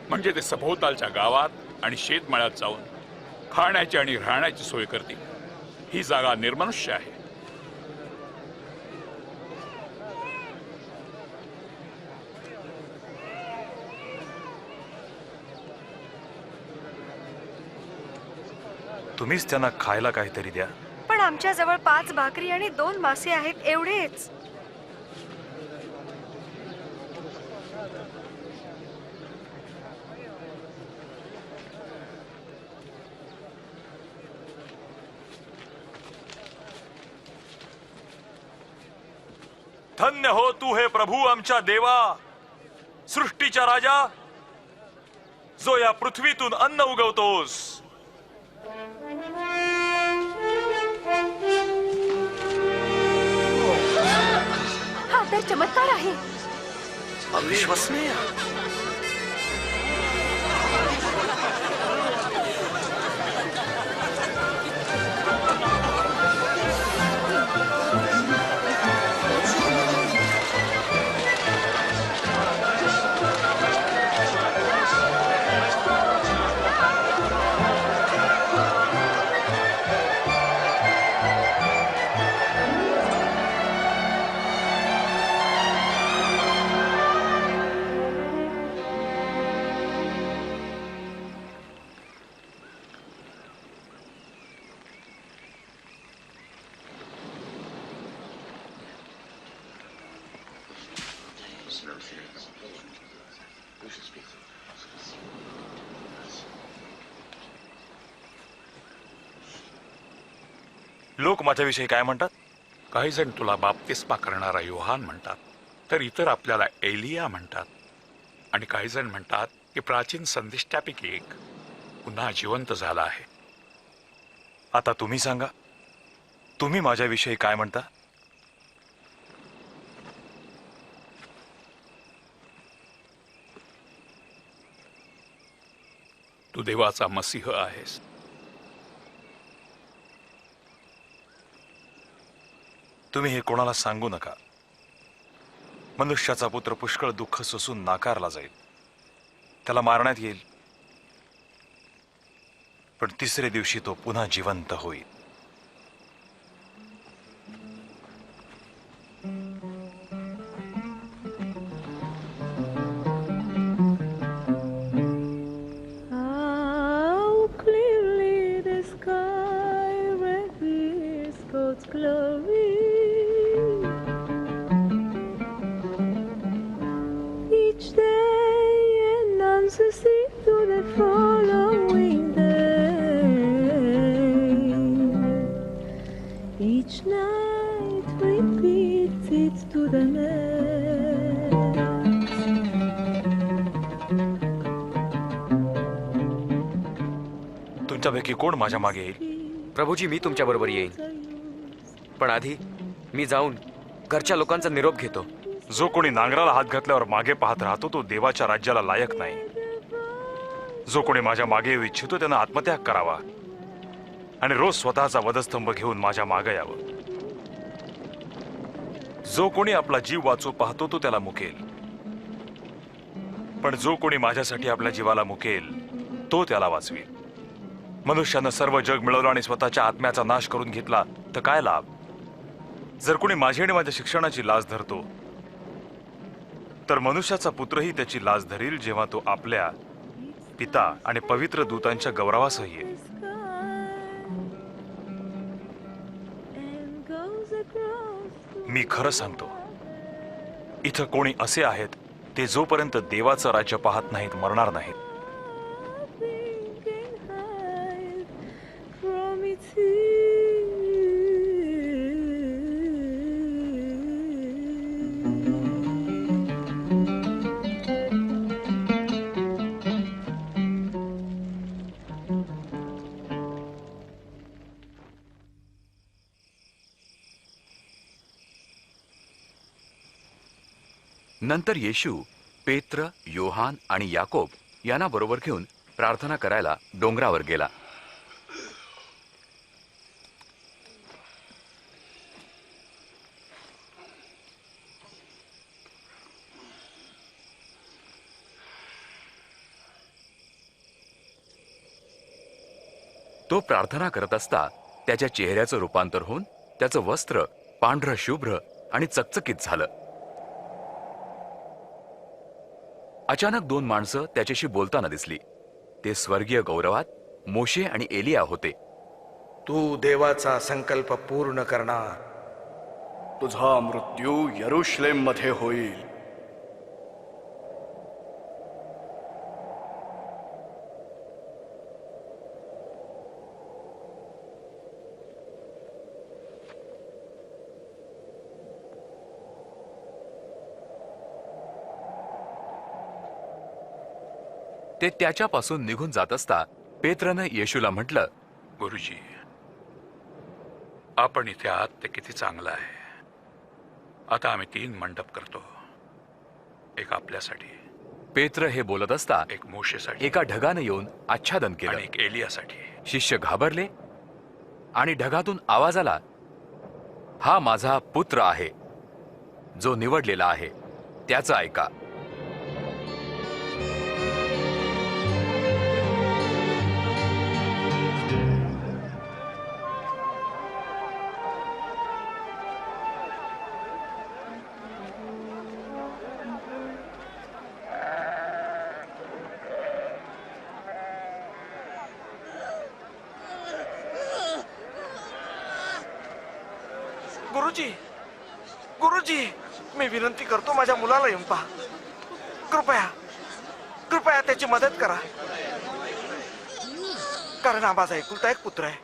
म्हणजे ते सभोवतालच्या गावात आणि शेतमळ्यात जाऊन खाण्याची आणि राहण्याची सोय करतील. ही जागा निर्मनुष्य आहे. तुम्हीच त्यांना खायला काहीतरी द्या. पण आमच्या जवळ 5 भाकरी आणि 2 मासे आहेत, एवढेच. धन्य हो तू हे प्रभू आमच्या देवा, सृष्टीच्या राजा, जो या पृथ्वीतून अन्न उगवतोस. हा तर चमत्कार आहे. अविश्वसनीय. लोक माझ्याविषयी काय म्हणतात? काही जण तुला बाप्तिस्मा करणारा योहान म्हणतात, तर इतर आपल्याला एलिया म्हणतात, आणि काही जण म्हणतात की प्राचीन संदेष्टापैकी एक पुन्हा जिवंत झाला आहे. आता तुम्ही सांगा, तुम्ही माझ्याविषयी काय म्हणता? तू देवाचा मसीह आहेस. तुम्ही हे कोणाला सांगू नका. मनुष्याचा पुत्र पुष्कळ दुःख सोसून नाकारला जाईल, त्याला मारण्यात येईल, पण तिसरे दिवशी तो पुन्हा जिवंत होईल. How clearly the sky reveals God's glory. Each day announces it to the following day. Each night repeats it to the next. तुमच्यापैकी कोण माझ्या मागे येईल? प्रभूजी, मी तुमच्या बरोबर येईन, पण आधी मी जाऊन घरच्या लोकांचा निरोप घेतो. जो कोणी नांगराला हात घातल्यावर मागे पाहत राहतो तो देवाच्या राज्याला लायक नाही. जो कोणी माझ्या मागे येऊ इच्छितो त्यानं आत्मत्याग करावा आणि रोज स्वतःचा वधस्तंभ घेऊन माझ्या मागे यावं. जो कोणी आपला जीव वाचू पाहतो तो त्याला मुकेल, पण जो कोणी माझ्यासाठी आपल्या जीवाला मुकेल तो त्याला वाचवेल. मनुष्यानं सर्व जग मिळवलं आणि स्वतःच्या आत्म्याचा नाश करून घेतला तर काय लाभ? जर कोणी माझी आणि माझ्या शिक्षणाची लाज धरतो तर मनुष्याचा पुत्रही त्याची लाज धरील जेव्हा तो आपल्या पिता आणि पवित्र दूतांच्या गौरवासह येईल. मी खरं सांगतो, इथं कोणी असे आहेत ते जोपर्यंत देवाचं राज्य पाहत नाहीत मरणार नाहीत. नंतर येशू पेत्र, योहान आणि याकोब यांना बरोबर घेऊन प्रार्थना करायला डोंगरावर गेला. तो प्रार्थना करत असता त्याच्या चेहऱ्याचं रूपांतर होऊन त्याचं वस्त्र पांढरं शुभ्र आणि चकचकीत झालं. अचानक दोन माणसं त्याच्याशी बोलताना दिसली. ते स्वर्गीय गौरवात मोशे आणि एलिया होते. तू देवाचा संकल्प पूर्ण करणार. तुझा मृत्यू यरुशलेम मध्ये होईल. ते त्याच्यापासून निघून जात असता पेत्रनं येशूला म्हटलं, गुरुजी, आपण इथे आहात ते किती चांगलं आहे. आता आम्ही 3 मंडप करतो. एक आपल्यासाठी, पेत्र हे बोलत असता एक मोशेसाठी, एका ढगानं येऊन आच्छादन केलं आणि एक एलियासाठी. शिष्य घाबरले आणि ढगातून आवाज आला, हा माझा पुत्र आहे जो निवडलेला आहे, त्याचं ऐका. गुरुजी, गुरुजी, मी विनंती करतो माझ्या मुलाला येऊन पहा. कृपया कृपया त्याची मदत करा, कारण हा माझा एकुलता एक पुत्र आहे.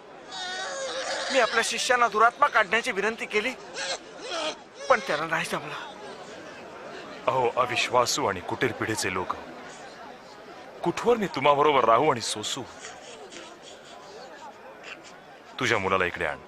मी आपल्या शिष्यांना दुरात्मा काढण्याची विनंती केली पण त्यांना नाही जमला. अहो अविश्वासू आणि कुटीर पिढीचे लोक, कुठवर मी तुम्हाबरोबर राहू आणि सोसू? तुझ्या मुलाला इकडे आण.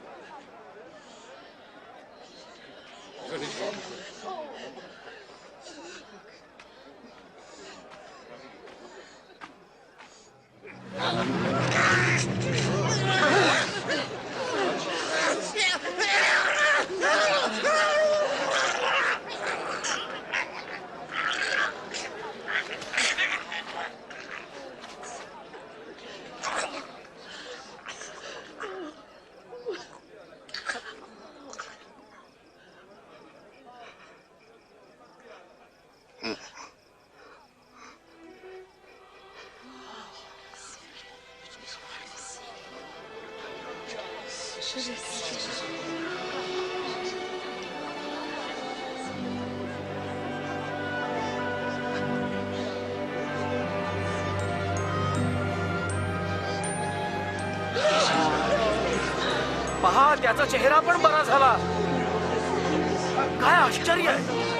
पहा, त्याचा चेहरा पण बरा झाला. काय आश्चर्य आहे.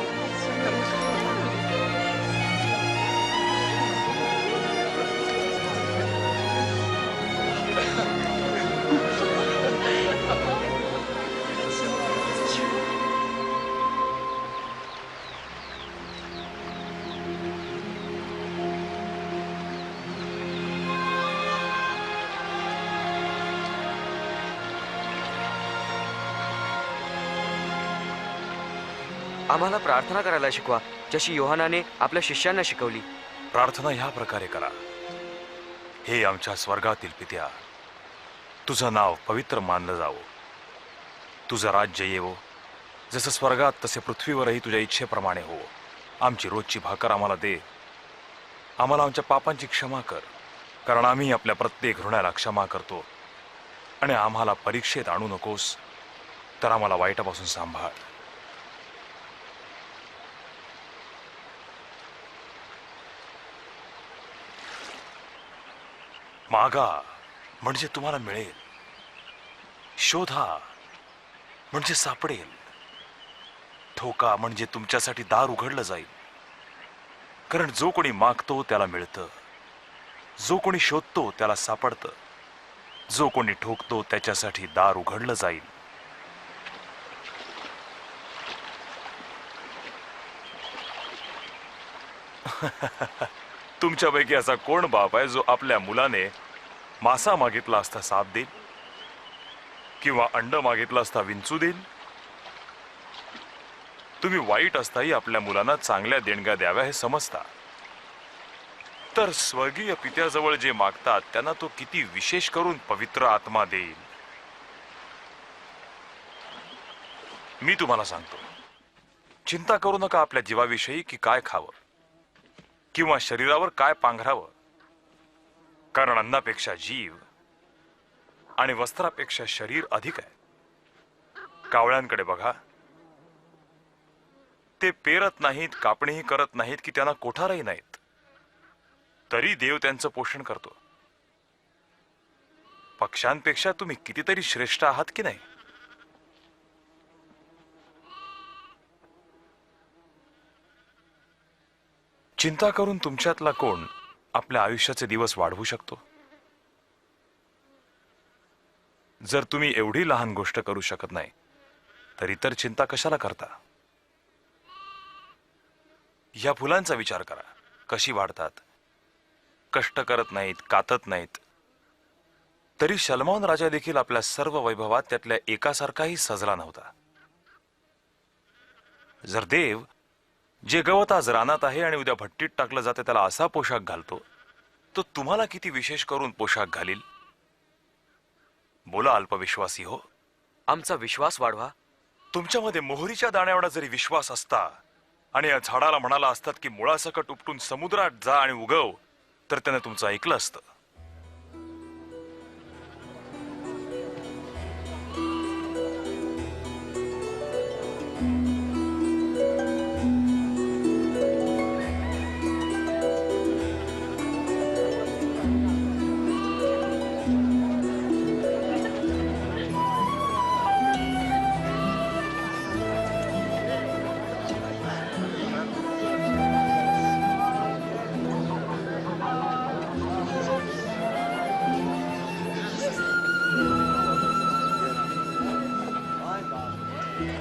आम्हाला प्रार्थना करायला शिकवा, जशी योहानाने आपल्या शिष्यांना शिकवली. प्रार्थना ह्या प्रकारे करा. हे आमच्या स्वर्गातील पित्या, तुझं नाव पवित्र मानलं जावं. तुझं राज्य येवो, जसं स्वर्गात तसे पृथ्वीवरही तुझ्या इच्छेप्रमाणे हो. आमची रोजची भाकर आम्हाला दे. आम्हाला आमच्या पापांची क्षमा कर, कारण आम्ही आपल्या प्रत्येक ऋणाला क्षमा करतो. आणि आम्हाला परीक्षेत आणू नकोस, तर आम्हाला वाईटापासून सांभाळ. मागा म्हणजे तुम्हाला मिळेल, शोधा म्हणजे सापडेल, ठोका म्हणजे तुमच्यासाठी दार उघडलं जाईल. कारण जो कोणी मागतो त्याला मिळतं, जो कोणी शोधतो त्याला सापडतं, जो कोणी ठोकतो त्याच्यासाठी दार उघडलं जाईल. तुमच्यापैकी असा कोण बाप आहे जो आपल्या मुलाने मासा मागितला असता साप देईल, किंवा अंड मागितलं असता विंचू देईल? तुम्ही वाईट असताही आपल्या मुलांना चांगल्या देणग्या द्याव्या हे समजता, तर स्वर्गीय पित्याजवळ जे मागतात त्यांना तो किती विशेष करून पवित्र आत्मा देईल. मी तुम्हाला सांगतो, चिंता करू नका आपल्या जीवाविषयी की काय खावं किंवा शरीरावर काय पांघरावं, कारण अन्नापेक्षा जीव आणि वस्त्रापेक्षा शरीर अधिक आहे. कावळ्यांकडे बघा, ते पेरत नाहीत, कापणीही करत नाहीत की त्यांना कोठारही नाहीत, तरी देव त्यांचं पोषण करतो. पक्ष्यांपेक्षा तुम्ही कितीतरी श्रेष्ठ आहात की नाही? चिंता करून तुमच्यातला कोण आपल्या आयुष्याचे दिवस वाढवू शकतो? जर तुम्ही एवढी लहान गोष्ट करू शकत नाही, तर इतर चिंता कशाला करता? या फुलांचा विचार करा, कशी वाढतात, कष्ट करत नाहीत, कातत नाहीत, तरी सलमान राजा देखील आपल्या सर्व वैभवात त्यातल्या एकासारखाही सजला नव्हता. जर देव जे गवत आज रानात आहे आणि उद्या भट्टीत टाकलं जाते त्याला असा पोशाख घालतो, तो तुम्हाला किती विशेष करून पोशाख घालील? बोला अल्पविश्वासी हो. आमचा विश्वास वाढवा. तुमच्यामध्ये मोहरीच्या दाण्याएवढा जरी विश्वास असता आणि या झाडाला म्हणाला असतात की मुळासकट उपटून समुद्रात जा आणि उगव, तर त्याने तुमचं ऐकलं असतं.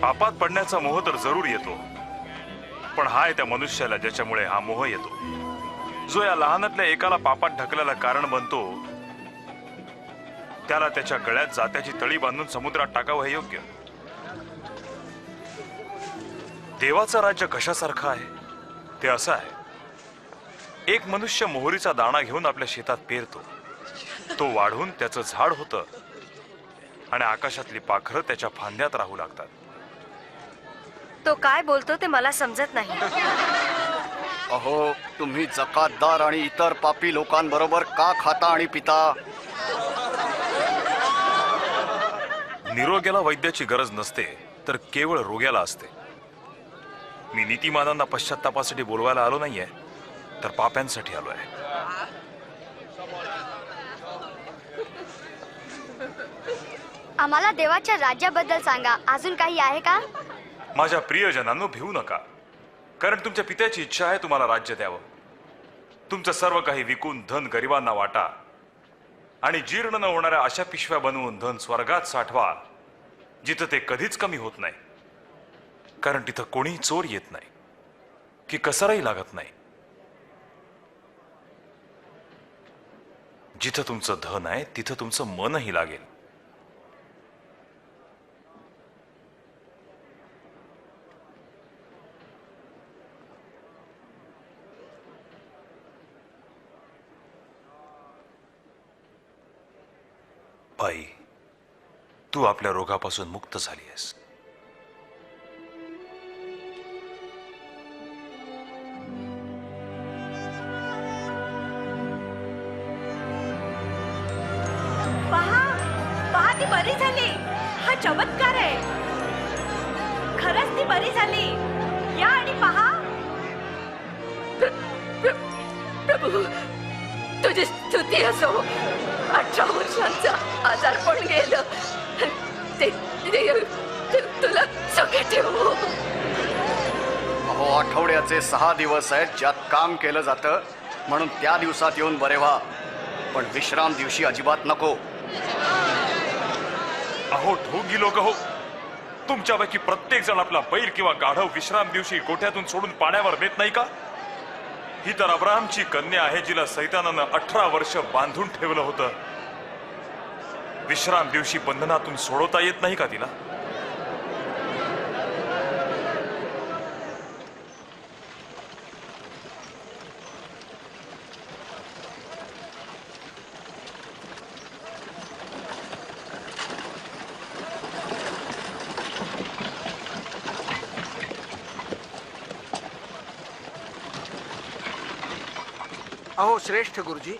पापात पडण्याचा मोह तर जरूर येतो, पण हाय त्या मनुष्याला ज्याच्यामुळे हा मोह येतो, जो या लहानातल्या एकाला पापात ढकलायला कारण बनतो, त्याला त्याच्या गळ्यात जात्याची तळी बांधून समुद्रात टाकावं हे योग्य. देवाचं राज्य कशासारखं आहे ते असं आहे, एक मनुष्य मोहरीचा दाणा घेऊन आपल्या शेतात पेरतो, तो वाढून त्याचं झाड होतं आणि आकाशातली पाखरं त्याच्या फांद्यात राहू लागतात. तो काय बोलतो ते मला समजत नाही. अहो, तुम्ही जकातदार आणि इतर पापी लोकांबरोबर का खाता आणि पिता? निरोग्याला वैद्याची गरज नसते तर केवळ रोग्याला असते. मी नीतिमानांना पश्चात्तापासाठी बोलवायला आलो नाहीये, तर पाप्यांसाठी आलो आहे. आम्हाला देवाच्या राज्याबद्दल सांगा. अजून काही आहे का? माझ्या प्रियजनांनो, भिवू नका, कारण तुमच्या पित्याची इच्छा आहे तुम्हाला राज्य द्यावं. तुमचं सर्व काही विकून धन गरिबांना वाटा आणि जीर्ण न होणाऱ्या अशा पिशव्या बनवून धन स्वर्गात साठवा, जिथं ते कधीच कमी होत नाही, कारण तिथं कोणी चोर येत नाही की कसरही लागत नाही. जिथं तुमचं धन आहे तिथं तुमचं मनही लागेल. बाई, तू आपल्या रोगापासून मुक्त झाली आहेस. पहा ती बरी झाली. हा चमत्कार आहे. खरंच ती बरी झाली. या आणि पहा. प्रभू, तुझी स्तुती असो. 18 वर्षांचा आजार पण गेलं. ते तुला सुखी ठेवू. अहो, आठवड्याचे 6 दिवस आहेत ज्यात काम केलं जातं, म्हणून त्या दिवसात येऊन बरे व्हा, पण विश्राम दिवशी अजिबात नको. अहो ढोंगी लोक हो, तुमच्यापैकी प्रत्येक जण आपला बैल किंवा गाढव विश्राम दिवशी गोठ्यातून सोडून पाण्यावर नेत नाही का? ही तर अब्राहमची कन्या आहे, जिला सैतानानं 18 वर्ष बांधून ठेवलं होतं. विश्राम दिवशी बंधनातून सोडवता येत नाही का तिला? अहो श्रेष्ठ गुरुजी,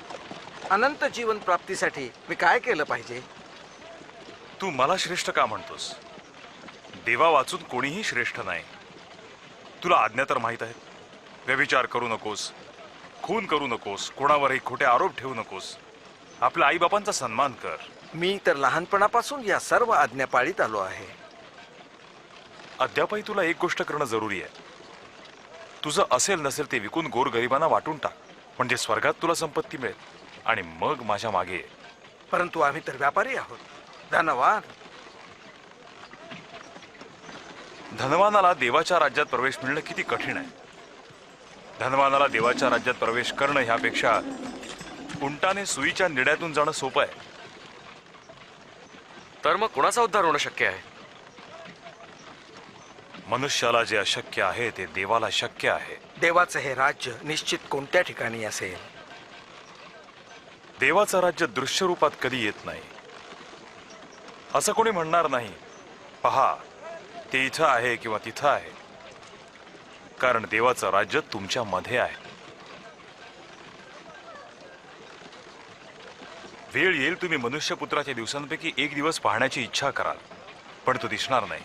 अनंत जीवन प्राप्तीसाठी मी काय केलं पाहिजे? तू मला श्रेष्ठ का म्हणतोस? देवा वाचून कोणीही श्रेष्ठ नाही. तुला आज्ञा तर माहित आहेत. व्यभिचार करू नकोस, खून करू नकोस, कोणावरही खोटे आरोप ठेवू नकोस, आपल्या आईबापांचा सन्मान कर. मी तर लहानपणापासून या सर्व आज्ञा पाळीत आलो आहे. अद्यापही तुला एक गोष्ट करणं जरुरी आहे. तुझं असेल नसेल ते विकून गोरगरिबांना वाटून टाक, म्हणजे स्वर्गात तुला संपत्ती मिळेल आणि मग माझ्या मागे ये. परंतु आम्ही तर व्यापारी आहोत, धनवान. धनवानाला देवाच्या राज्यात प्रवेश मिळणं किती कठीण आहे. धनवानाला देवाच्या राज्यात प्रवेश करणं ह्यापेक्षा उंटाने सुईच्या निड्यातून जाणं सोपं आहे. तर मग कुणाचा उद्धार होणं शक्य आहे? मनुष्याला जे अशक्य आहे ते देवाला शक्य आहे. देवाचं हे राज्य निश्चित कोणत्या ठिकाणी असेल? देवाचं राज्य दृश्य रूपात कधी येत नाही. असं कोणी म्हणणार नाही, पहा ते इथं आहे किंवा तिथं आहे, कारण देवाचं राज्य तुमच्या मध्ये आहे. वेळ येईल तुम्ही मनुष्यपुत्राच्या दिवसांपैकी एक दिवस पाहण्याची इच्छा कराल, पण तो दिसणार नाही.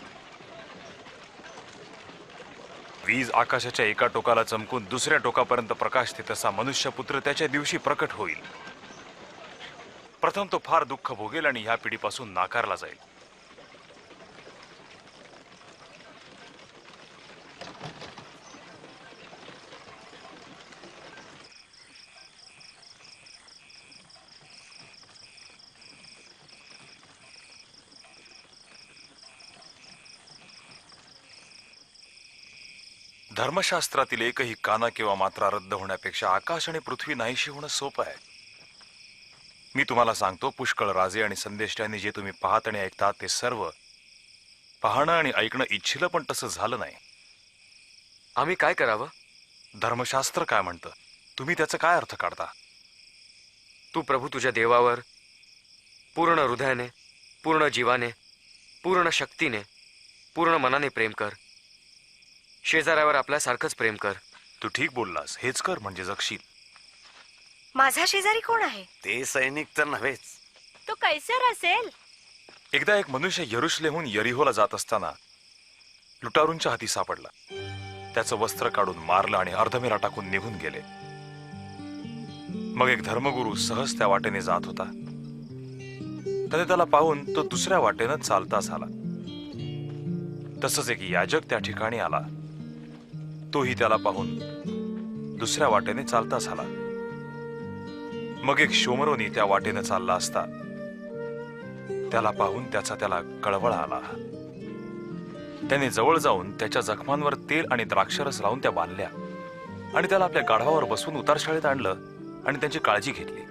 वीज आकाशाच्या एका टोकाला चमकून दुसऱ्या टोकापर्यंत प्रकाशते, तसा मनुष्यपुत्र त्याच्या दिवशी प्रकट होईल. प्रथम तो फार दुःख भोगेल आणि ह्या पिढीपासून नाकारला जाईल. धर्मशास्त्रातील एकही काना किंवा मात्रा रद्द होण्यापेक्षा आकाश आणि पृथ्वी नाहीशी होणं सोपं आहे. मी तुम्हाला सांगतो, पुष्कळ राजे आणि संदेष्ट्यांनी जे तुम्ही पाहत आणि ऐकता ते सर्व पाहणं आणि ऐकणं इच्छिलं, पण तसं झालं नाही. आम्ही काय करावं? धर्मशास्त्र काय म्हणतं, तुम्ही त्याचा काय अर्थ काढता? तू प्रभू तुझ्या देवावर पूर्ण हृदयाने, पूर्ण जीवाने, पूर्ण शक्तीने, पूर्ण मनाने प्रेम कर. शेजाऱ्यावर आपल्यासारखंच प्रेम कर. तू ठीक बोललास, हेच कर म्हणजे जगशील. माझा शेजारी कोण आहे? ते सैनिक तर नव्हेच. तो कैसर असेल. एकदा एक मनुष्य यरुशलेमहून यरिहोला जात असताना लुटारूंच्या हाती सापडला. त्याचं वस्त्र काढून मारलं आणि अर्धमेरा टाकून निघून गेले. मग एक धर्मगुरू सहज त्या वाटेने जात होता. त्याने त्याला पाहून तो दुसऱ्या वाटेनं चालता झाला. तसंच एक याजक त्या ठिकाणी आला. तोही त्याला पाहून दुसऱ्या वाटेने चालता झाला. मग एक शोमरोनी त्या वाटेनं चालला असता त्याला पाहून त्याला कळवळा आला. त्याने जवळ जाऊन त्याच्या जखमांवर तेल आणि द्राक्षरस लावून त्या बांधल्या आणि त्याला आपल्या गाढवावर बसवून उतारशाळेत आणलं आणि त्यांची काळजी घेतली.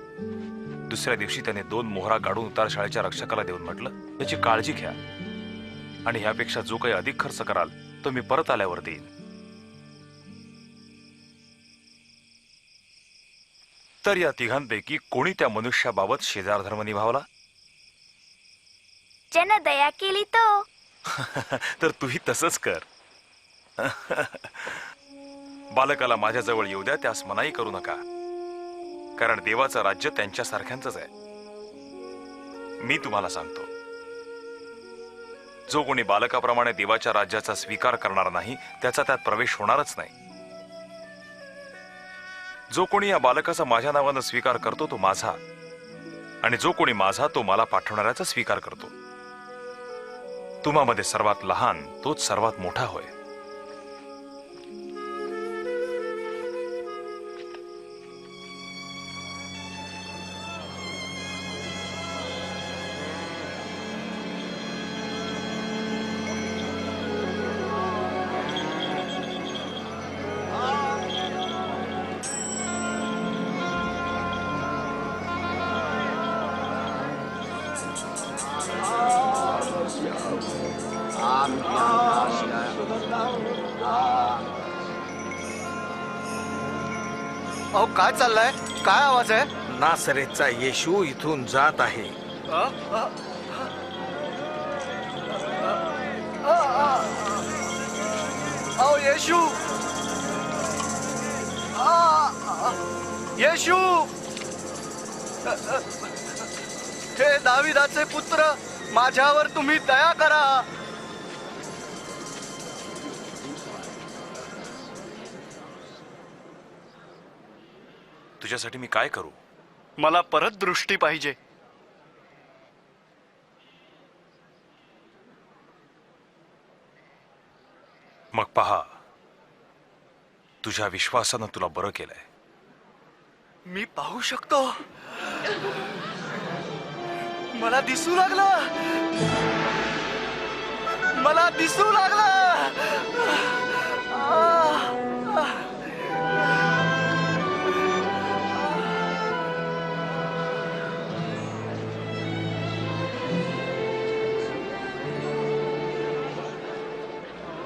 दुसऱ्या दिवशी त्याने 2 मोहरा काढून उतारशाळेच्या रक्षकाला देऊन म्हटलं, याची काळजी घ्या आणि ह्यापेक्षा जो काही अधिक खर्च कराल तो मी परत आल्यावर देईन. तर या तिघांपैकी कोणी त्या मनुष्याबाबत शेजार धर्म निभावला? ज्यानं दया केली तो. तर तूही तसंच कर. बालकाला माझ्याजवळ येऊ द्या, त्यास मनाई करू नका, कारण देवाचं राज्य त्यांच्यासारख्यांचंच आहे. मी तुम्हाला सांगतो, जो कोणी बालकाप्रमाणे देवाच्या राज्याचा स्वीकार करणार नाही त्याचा त्यात प्रवेश होणारच नाही. जो कोणी या बालकाचा माझ्या नावानं स्वीकार करतो तो माझा, आणि जो कोणी माझा तो मला पाठवणाऱ्याचा स्वीकार करतो. तुम्हामध्ये सर्वात लहान तोच सर्वात मोठा होय. अहो काय चाललंय? काय आवाज आहे? नासरेतचा येशू इथून जात आहे. अहो येशू, येशू, हे दाविदाचे पुत्र, माझ्यावर तुम्ही दया करा. तुझ्यासाठी मी काय करू? मला परत दृष्टी पाहिजे. मग पहा, तुझ्या विश्वासानं तुला बरं केलंय. मी पाहू शकतो. मला दिसू लागलं. मला दिसू लागलं.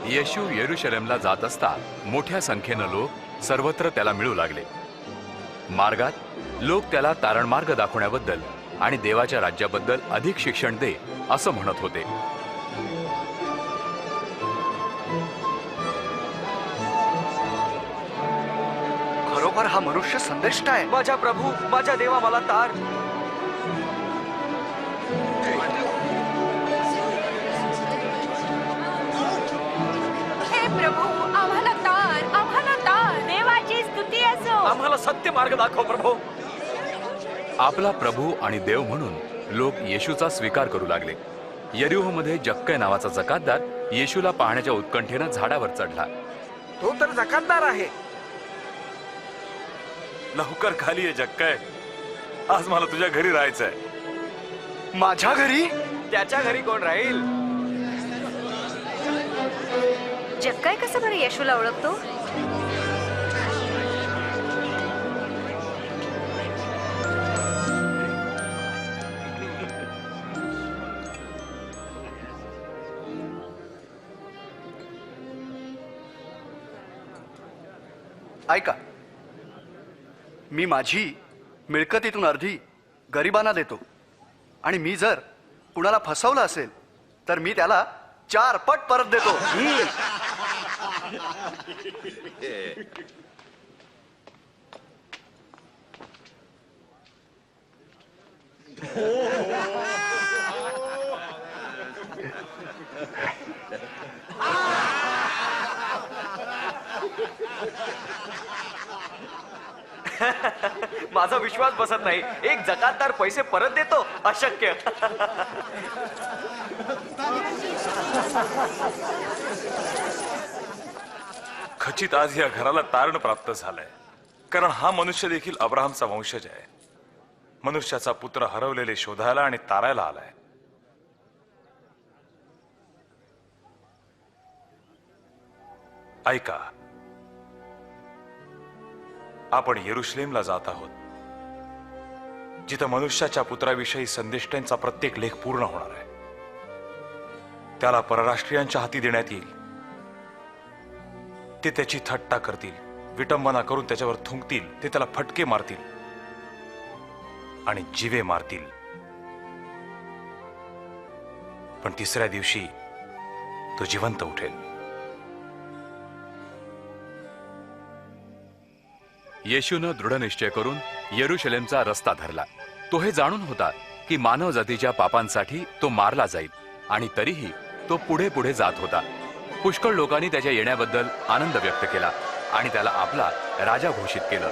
येशू येरुशलेमला जात असता मोठ्या संख्येनं लोक सर्वत्र त्याला मिळू लागले. मार्गात लोक त्याला तारणमार्ग दाखवण्याबद्दल आणि देवाच्या राज्याबद्दल अधिक शिक्षण दे असं म्हणत होते. खरोखर हा मनुष्य संदेष्ट आहे. माझ्या प्रभू, माझ्या देवा, मला तार. हे प्रभू, आम्हाला तार, आम्हाला तार. देवाची स्तुती असो. आम्हाला सत्य मार्ग दाखव प्रभू. आपला प्रभू आणि देव म्हणून लोक येशूचा स्वीकार करू लागले. यरीहोमध्ये जक्कय नावाचा जकातदार येशूला पाहण्याच्या उत्कंठेनं झाडावर चढला. तो तर जकातदार आहे. लवकर खाली ये जक्कय, आज मला तुझ्या घरी राहायचंय. माझ्या घरी? त्याच्या घरी कोण राहील? जक्काय कसं बरं येशूला ओळखतो? ऐका, मी माझी मिळकतीतून अर्धी गरिबांना देतो, आणि मी जर कुणाला फसवलं असेल तर मी त्याला 4 पट परत देतो. माझा विश्वास बसत नाही. एक जकातदार पैसे परत देतो, अशक्य. खचित आज या घराला तारण प्राप्त झालंय, कारण हा मनुष्य देखील अब्राहमचा वंशज आहे. मनुष्याचा पुत्र हरवलेले शोधायला आणि तारायला आलाय. ऐका, आपण येरुशलेमला जात आहोत, जिथं मनुष्याच्या पुत्राविषयी संदेष्टांचा प्रत्येक लेख पूर्ण होणार आहे. त्याला परराष्ट्रीयांच्या हाती देण्यात येईल. ते त्याची थट्टा करतील, विटंबना करून त्याच्यावर थुंकतील, ते त्याला फटके मारतील आणि जीवे मारतील. पण तिसऱ्या दिवशी तो जिवंत उठेल. येशूनं दृढ निश्चय करून येरुशलेमचा रस्ता धरला. तो हे जाणून होता की मानव जातीच्या पापांसाठी तो मारला जाईल, आणि तरीही तो पुढे पुढे जात होता. पुष्कळ लोकांनी त्याच्या येण्याबद्दल आनंद व्यक्त केला आणि त्याला आपला राजा घोषित केलं.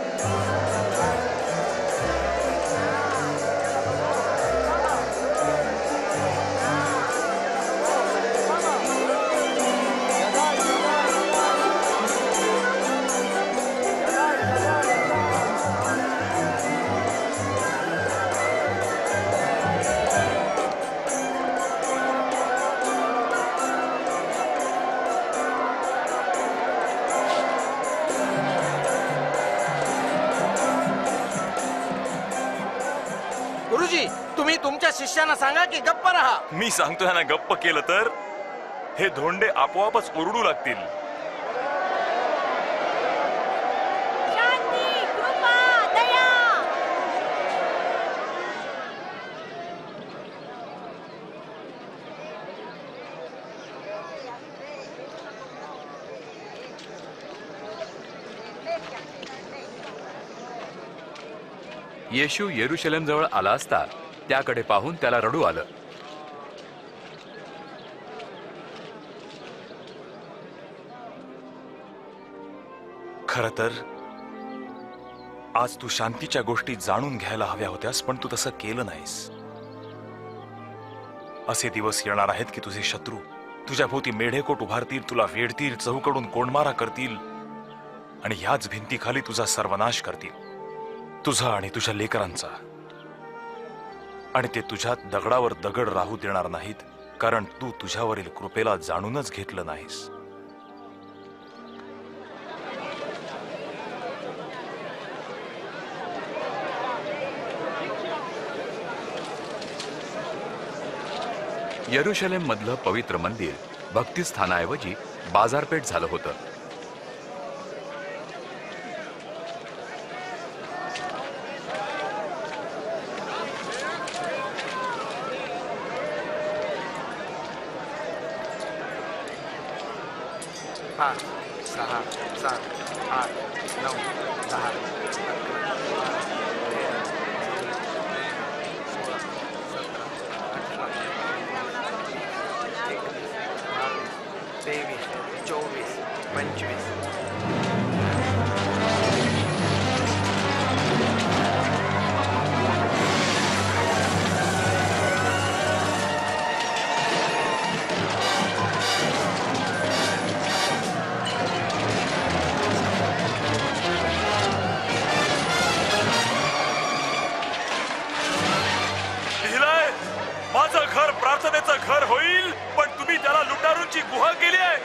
गुरुजी, तुम्ही तुमच्या शिष्यांना सांगा की गप्प राहा. मी सांगतो ह्यांना गप्प केलं तर हे धोंडे आपोआपच ओरडू लागतील. येशू येरुशलेमजवळ आला असता त्याकडे पाहून त्याला रडू आलं. खरं तर आज तू शांतीच्या गोष्टी जाणून घ्यायला हव्या होत्यास, पण तू तसं केलं नाहीस. असे दिवस येणार आहेत की तुझे शत्रू तुझ्या भोवती मेढेकोट उभारतील, तुला वेढतील, चहूकडून कोंडमारा करतील आणि ह्याच भिंतीखाली तुझा सर्वनाश करतील, तुझा आणि तुझ्या लेकरांचा. आणि ते तुझ्यात दगडावर दगड राहू देणार नाहीत, कारण तू तुझ्यावरील कृपेला जाणूनच घेतलं नाहीस. येरुशलेम मधलं पवित्र मंदिर भक्तिस्थानाऐवजी बाजारपेठ झालं होतं. पाच, सहा, सात, आठ, 9, 10, 23, 24, 25. लिहिलंय, माझं घर प्रार्थनेचं घर होईल, पण तुम्ही त्याला लुटारूंची गुहा केली आहे.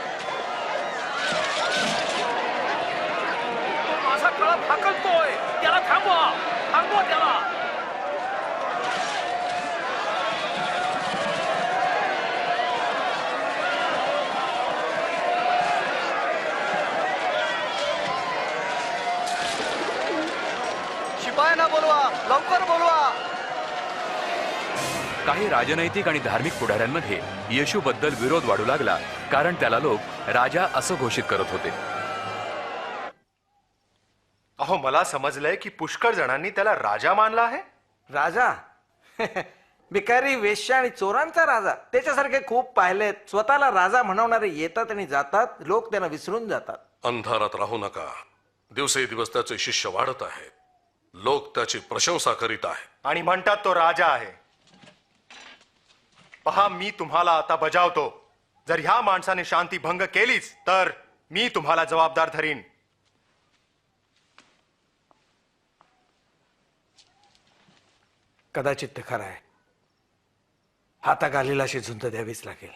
तो माझा कळप हाकलतोय, त्याला थांबवा, थांबवा त्याला. शिपायांना बोलवा, लवकर बोलवा. काही राजनैतिक आणि धार्मिक पुढाऱ्यांमध्ये येशूबद्दल विरोध वाढू लागला, कारण त्याला लोक राजा असं घोषित करत होते. अहो, मला समजलंय की पुष्कळ जणांनी त्याला राजा मानला आहे. राजा भिकारी, वेश्या आणि चोरांचा राजा. त्याच्यासारखे खूप पाहिलेत. स्वतःला राजा म्हणवणारे येतात आणि जातात, लोक त्यांना विसरून जातात. अंधारात राहू नका. दिवसेदिवस त्याचे शिष्य वाढत आहेत. लोक त्याची प्रशंसा करीत आहेत आणि म्हणतात तो राजा आहे. पहा, मी तुम्हाला आता बजावतो. जर ह्या माणसाने शांती भंग केलीच तर मी तुम्हाला जबाबदार धरीन. कदाचित ते खरं आहे. हाताखालीला अशी झुंज द्यावीच लागेल.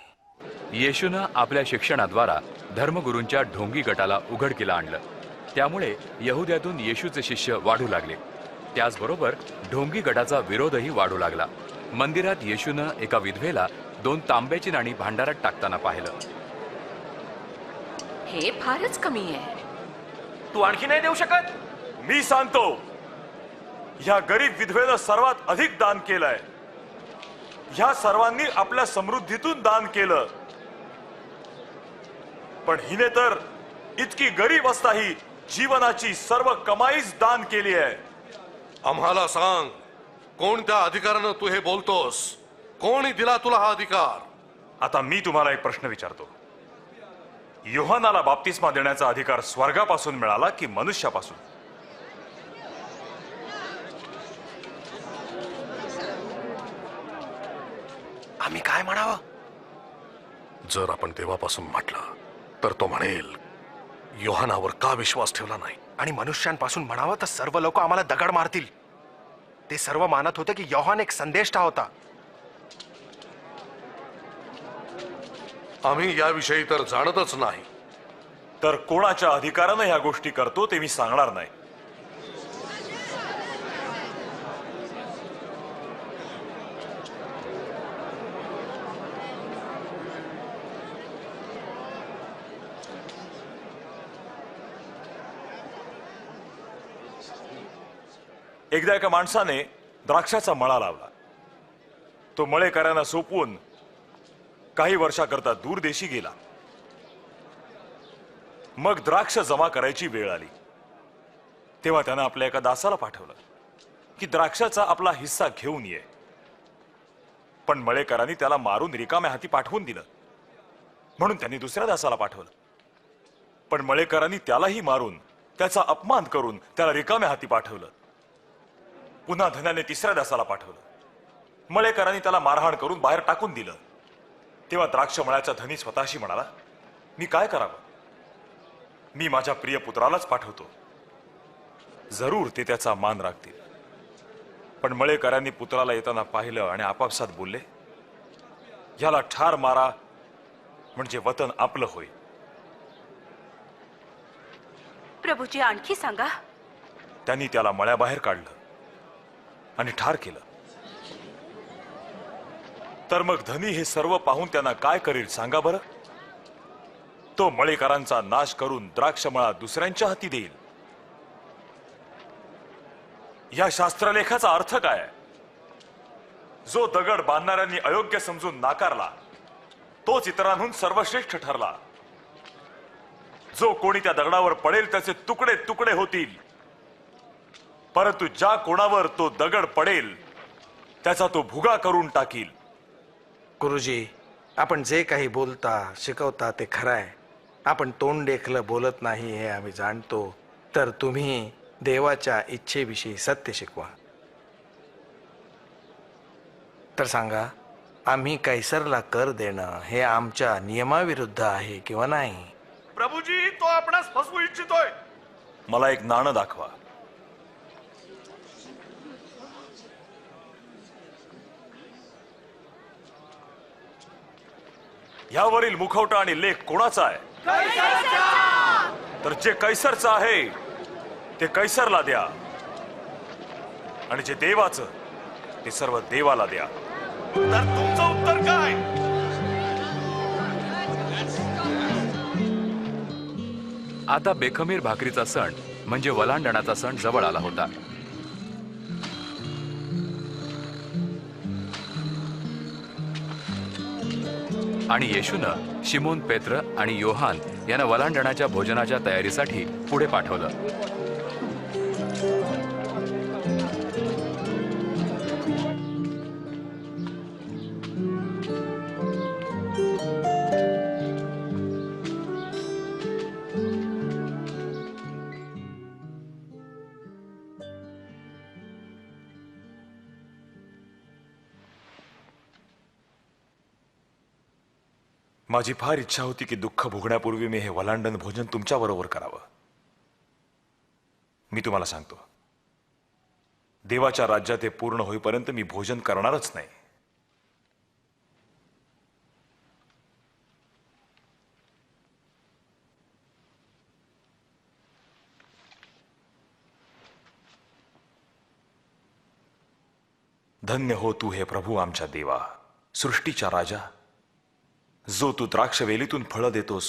येशूनं आपल्या शिक्षणाद्वारा धर्मगुरूंच्या ढोंगी गटाला उघडकीला आणलं. त्यामुळे यहुद्यातून येशूचे शिष्य वाढू लागले. त्याचबरोबर ढोंगी गटाचा विरोधही वाढू लागला. मंदिरात येशूनं एका विधवेला 2 तांब्याची नाणी भांडारात टाकताना पाहिलं. हे फारच कमी आहे. तू आणखी नाही देऊ शकत? मी सांगतो, ह्या गरीब विधवेनं सर्वात अधिक दान केलंय. ह्या सर्वांनी आपल्या समृद्धीतून दान केलं, पण हिने तर इतकी गरीब असताही जीवनाची सर्व कमाईच दान केली आहे. आम्हाला सांग, कोणत्या अधिकारानं तू हे बोलतोस? कोणी दिला तुला हा अधिकार? आता मी तुम्हाला एक प्रश्न विचारतो. योहानाला बाप्तिस्मा देण्याचा अधिकार स्वर्गापासून मिळाला की मनुष्यापासून? आम्ही काय म्हणावं? जर आपण देवापासून म्हटलं तर तो म्हणेल, योहानावर का विश्वास ठेवला नाही? आणि मनुष्यांपासून म्हणावं तर सर्व लोक आम्हाला दगड मारतील. ते सर्व मानत होते की योहान एक संदेष्टा होता. आम्ही याविषयी तर जाणतच नाही. तर कोणाच्या अधिकारानं ह्या गोष्टी करतो ते मी सांगणार नाही. एकदा एका माणसाने द्राक्षाचा मळा लावला. तो मळेकरांना सोपवून काही वर्षाकरता दूर देशी गेला. मग द्राक्ष जमा करायची वेळ आली तेव्हा त्यानं आपल्या एका दासाला पाठवलं की द्राक्षाचा आपला हिस्सा घेऊन ये. पण मळेकरांनी त्याला मारून रिकाम्या हाती पाठवून दिलं. म्हणून त्यांनी दुसऱ्या दासाला पाठवलं. पण मळेकरांनी त्यालाही मारून त्याचा अपमान करून त्याला रिकाम्या हाती पाठवलं. पुन्हा धन्याने तिसऱ्या दासाला पाठवलं. मळेकरांनी त्याला मारहाण करून बाहेर टाकून दिलं. तेव्हा द्राक्ष मळ्याचा धनी स्वतःशी म्हणाला, मी काय करावं? मी माझ्या प्रिय पुत्रालाच पाठवतो, जरूर ते त्याचा मान राखतील. पण मळेकरांनी पुत्राला येताना पाहिलं आणि आपापसात बोलले, याला ठार मारा म्हणजे वतन आपलं होईल. प्रभूजी, आणखी सांगा. त्यांनी त्याला मळ्याबाहेर काढलं आणि ठार केलं. तर मग धनी हे सर्व पाहून त्यांना काय करेल सांगा बरं? तो मळेकरांचा नाश करून द्राक्षमळा दुसऱ्यांच्या हाती देईल. या शास्त्रलेखाचा अर्थ काय आहे? जो दगड बांधणाऱ्यांनी अयोग्य समजून नाकारला तोच इतरांहून सर्वश्रेष्ठ ठरला. जो कोणी त्या दगडावर पडेल त्याचे तुकडे तुकडे होतील, परंतु ज्या कोणावर तो दगड पडेल त्याचा तो भुगा करून टाकील. गुरुजी, आपण जे काही बोलता शिकवता ते खरं आहे. आपण तोंड देखलं बोलत नाही हे आम्ही जाणतो. तर तुम्ही देवाच्या इच्छेविषयी सत्य शिकवा. तर सांगा, आम्ही कैसरला कर देणं हे आमच्या नियमाविरुद्ध आहे किंवा नाही? प्रभूजी, तो आपणास फसवू इच्छितोय. मला एक नाणं दाखवा. यावरील मुखवटा आणि लेख कोणाचा आहे? तर जे कैसरचं आहे ते कैसरला द्या, आणि जे देवाचं ते सर्व देवाला द्या. तर तुमचं उत्तर काय? आता बेखमीर भाकरीचा सण म्हणजे वलांडणाचा सण जवळ आला होता. आणि येशूनं शिमोन, पेत्र आणि योहान यांना वलांडणाच्या भोजनाच्या तयारीसाठी पुढे पाठवलं. माझी फार इच्छा होती की दुःख भोगण्यापूर्वी मी हे वलांडन भोजन तुमच्या बरोबर करावं. मी तुम्हाला सांगतो, देवाच्या राज्यात हे पूर्ण होईपर्यंत मी भोजन करणारच नाही. धन्य हो तू हे प्रभू आमच्या देवा, सृष्टीच्या राजा, जो तू द्राक्षवेलीतून फळं देतोस.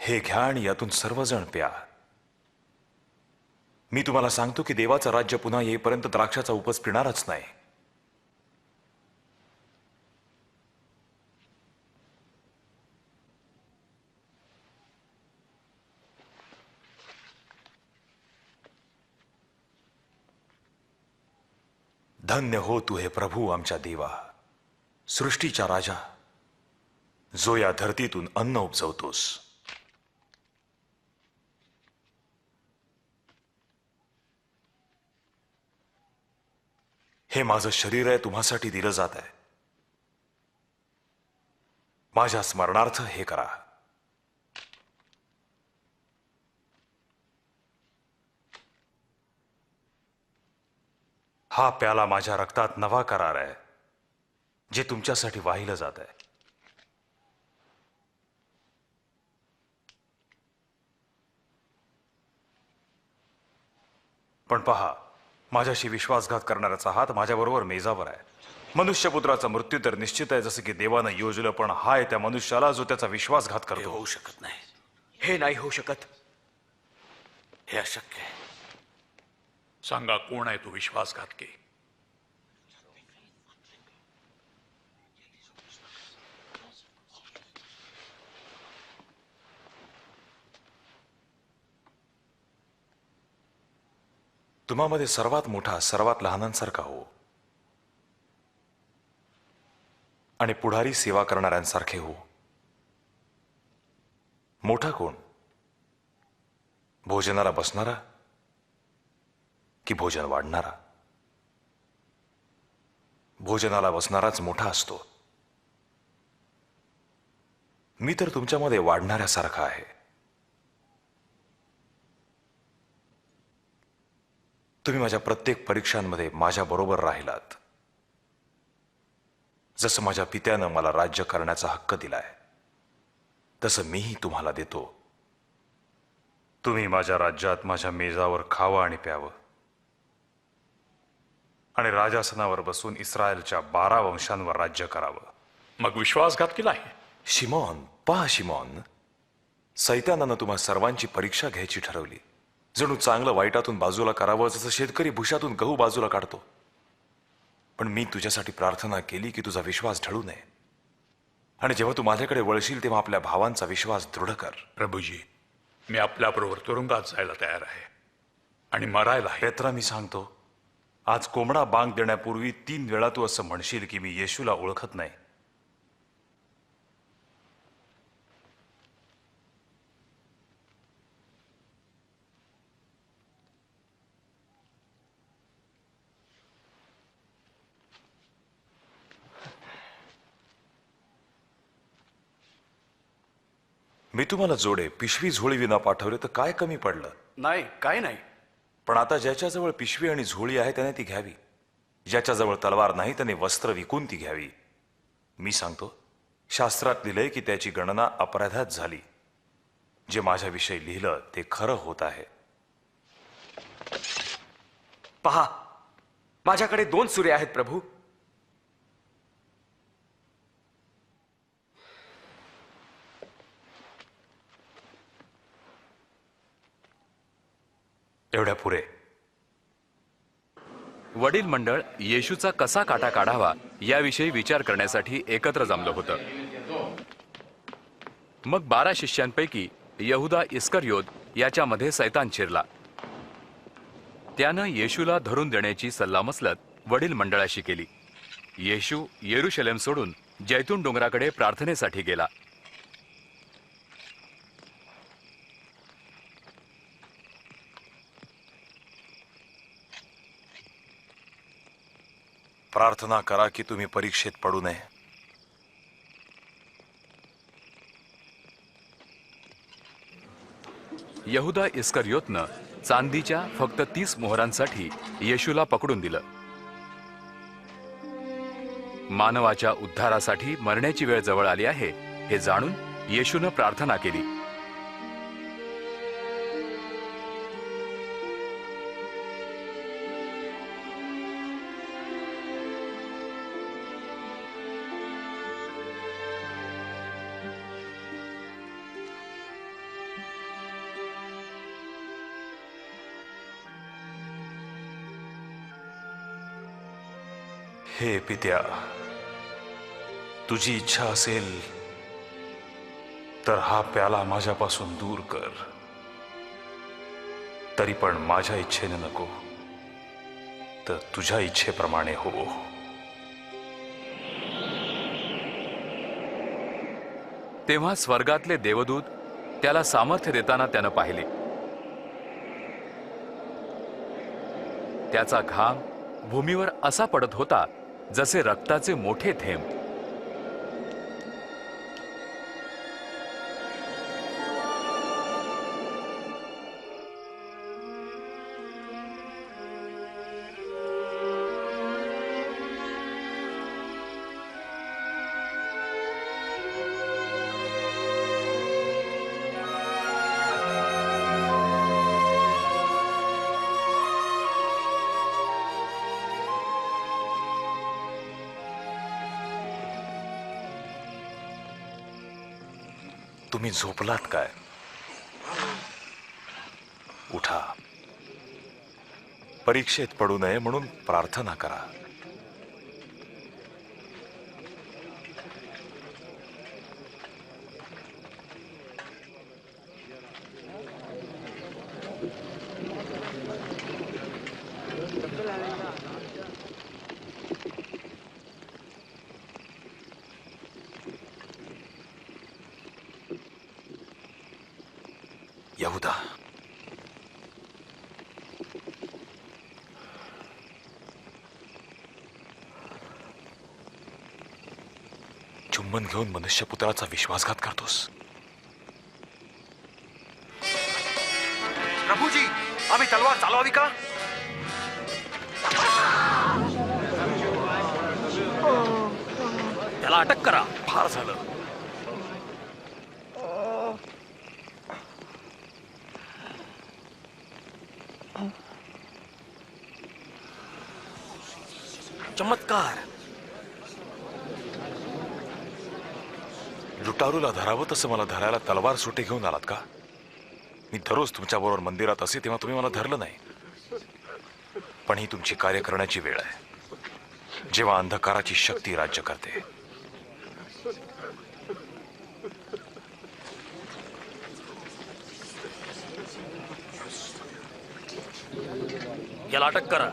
हे घ्या आणि यातून सर्वजण प्या. मी तुम्हाला सांगतो की देवाचं राज्य पुन्हा येईपर्यंत द्राक्षाचा उपज पिणारच नाही. धन्य हो तू हे प्रभू आमच्या देवा, सृष्टीच्या राजा, जो या धरतीतून अन्न उपजवतोस. हे माझं शरीर आहे, तुम्हासाठी दिलं जात आहे. माझ्या स्मरणार्थ हे करा. हा प्याला माझ्या रक्तात नवा करार आहे, जे तुमच्यासाठी वाहिलं जात आहे. पण पहा, माझ्याशी विश्वासघात करणाऱ्याचा हात माझ्याबरोबर मेजावर आहे. मनुष्यपुत्राचा मृत्यू तर निश्चित आहे, जसं की देवानं योजलं, पण हाय त्या मनुष्याला जो त्याचा विश्वासघात करतो. होऊ शकत नाही. हे नाही होऊ शकत. हे अशक्य आहे. सांगा, कोण आहे तो विश्वासघातकी? तुम्हामध्ये सर्वात मोठा सर्वात लहानांसारखा हो, आणि पुढारी सेवा करणाऱ्यांसारखे हो. मोठा कोण? भोजनाला बसणारा की भोजन वाढणारा? भोजनाला बसणाराच मोठा असतो. मी तर तुमच्यामध्ये वाढणाऱ्यासारखा आहे. तुम्ही माझ्या प्रत्येक परीक्षांमध्ये माझ्या बरोबर राहिलात. जसं माझ्या पित्यानं मला राज्य करण्याचा हक्क दिलाय, तसं मीही तुम्हाला देतो. तुम्ही माझ्या राज्यात माझ्या मेजावर खावं आणि प्यावं, आणि राजासनावर बसून इस्रायलच्या 12 वंशांवर राज्य करावं. मग विश्वासघात केला आहे? शिमोन, पहा शिमोन, सैतानानं तुम्हा सर्वांची परीक्षा घ्यायची ठरवली. जणू चांगलं वाईटातून बाजूला करावं, जसं शेतकरी भुशातून गहू बाजूला काढतो. पण मी तुझ्यासाठी प्रार्थना केली की तुझा विश्वास ढळू नये, आणि जेव्हा तू माझ्याकडे वळशील तेव्हा आपल्या भावांचा विश्वास दृढ कर. प्रभूजी, मी आपल्याबरोबर तुरुंगात जायला तयार आहे आणि मरायला आहे. पेत्रा, मी सांगतो, आज कोंबडा बांग देण्यापूर्वी 3 वेळा तू असं म्हणशील की मी येशूला ओळखत नाही. मी तुम्हाला जोडे पिशवी झोळी विना पाठवले तर काय कमी पडलं? नाही, काय नाही. पण आता ज्याच्याजवळ पिशवी आणि झोळी आहे त्याने ती घ्यावी. ज्याच्याजवळ तलवार नाही त्याने वस्त्र विकून ती घ्यावी. मी सांगतो, शास्त्रात लिहिलंय की त्याची गणना अपराधात झाली. जे माझ्याविषयी लिहिलं ते खरं होत आहे. पहा, माझ्याकडे 2 सूर्य आहेत प्रभू. एवढ्या पुरे. वडील मंडळ येशूचा कसा काटा काढावा याविषयी विचार करण्यासाठी एकत्र जमलं होतं. मग 12 शिष्यांपैकी यहुदा इस्करियोत याच्यामध्ये सैतान शिरला. त्यानं येशूला धरून देण्याची सल्लामसलत वडील मंडळाशी केली. येशू येरुशलेम सोडून जैतून डोंगराकडे प्रार्थनेसाठी गेला. प्रार्थना करा की तुम्ही परीक्षेत पडू नये. यहुदा इस्करियोतनं चांदीच्या फक्त 30 मोहरांसाठी येशूला पकडून दिलं. मानवाच्या उद्धारासाठी मरण्याची वेळ जवळ आली आहे हे जाणून येशूनं प्रार्थना केली. हे पित्या, तुझी इच्छा असेल तर हा प्याला माझ्यापासून दूर कर, तरी पण माझ्या इच्छेने नको तर तुझ्या इच्छेप्रमाणे हो. तेव्हा स्वर्गातले देवदूत त्याला सामर्थ्य देताना त्यानं पाहिले. त्याचा घाम भूमीवर असा पडत होता जसे रक्ताचे मोठे थेंब. तुम्ही झोपलात काय? उठा. परीक्षेत पडू नये म्हणून प्रार्थना करा. यहुदा, चुंबन घेऊन मनुष्यपुत्राचा विश्वासघात करतोस. प्रभूजी, आम्ही तलवार चालवावी का? त्याला अटक करा. फार झालं. चमत्कार. लुटारूला धरावं तसं मला धरायला तलवार सुटे घेऊन आलात का? मी दररोज तुमच्या बरोबर मंदिरात असे तेव्हा तुम्ही मला धरलं नाही. पण ही तुमची कार्य करण्याची वेळ आहे, जेव्हा अंधकाराची शक्ती राज्य करते. याला अटक करा.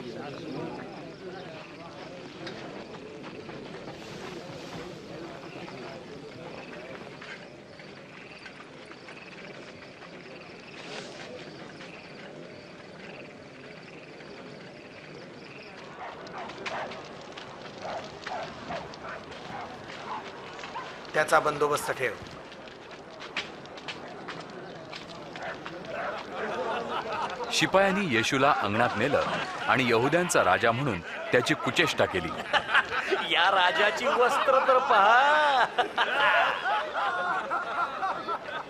त्याचा बंदोबस्त ठेव. शिपायांनी येशूला अंगणात नेलं आणि यहुद्यांचा राजा म्हणून त्याची कुचेष्टा केली. या राजाची वस्त्र तर पहा.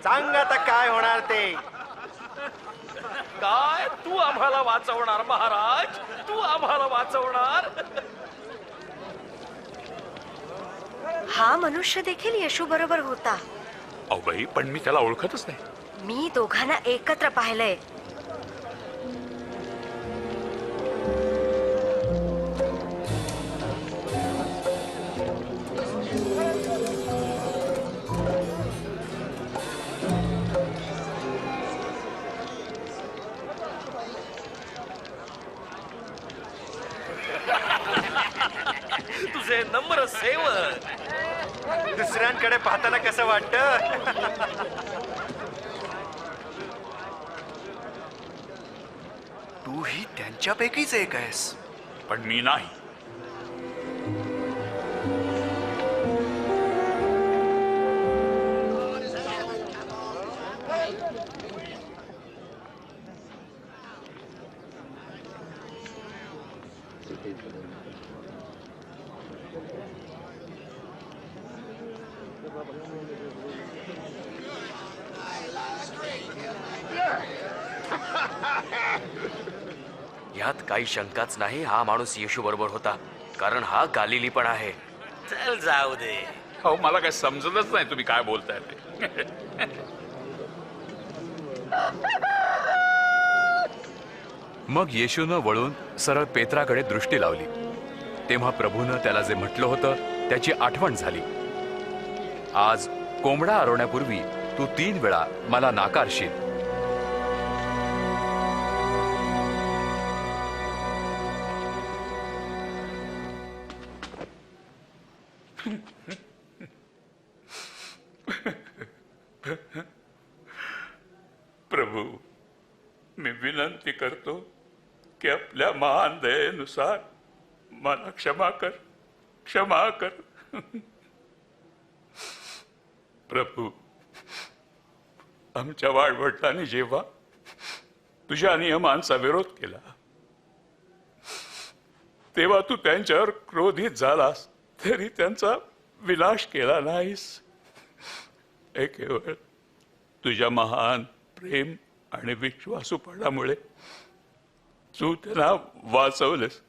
सांग आता काय होणार ते. काय तू आम्हाला वाचवणार महाराज? तू आम्हाला वाचवणार? हा मनुष्य देखील येशू बरोबर होता. अहो बाई, पण मी त्याला ओळखतच नाही. मी दोघांना एकत्र पाहिलंय. तुझे नम्र सेवक. दुसऱ्यांकडे पाहताना कसं वाटतं? तूही त्यांच्यापैकीच एक आहेस. पण मी नाही. यात काही शंकाच नाही, हा माणूस येशू बरोबर होता, कारण हा गालिली पण आहे. चल जाऊ दे. हो, मला काय समजतच नाही तुम्ही काय बोलताय ते. मग येशूनं वळून सरळ पेत्राकडे दृष्टी लावली. तेव्हा प्रभूनं त्याला जे म्हटलं होतं त्याची आठवण झाली. आज कोंबडा आरवण्यापूर्वी तू 3 वेळा मला नाकारशील. प्रभू, मी विनंती करतो की आपल्या महान दयेनुसार मला क्षमा कर, क्षमा कर. प्रभू, आमच्या वाडवडिलांनी जेव्हा तुझ्या नियमांचा विरोध केला तेव्हा तू त्यांच्यावर क्रोधित झालास, तरी त्यांचा विनाश केला नाहीस. हे केवळ तुझ्या महान प्रेम आणि विश्वासूपणामुळे तू त्यांना वाचवलेस.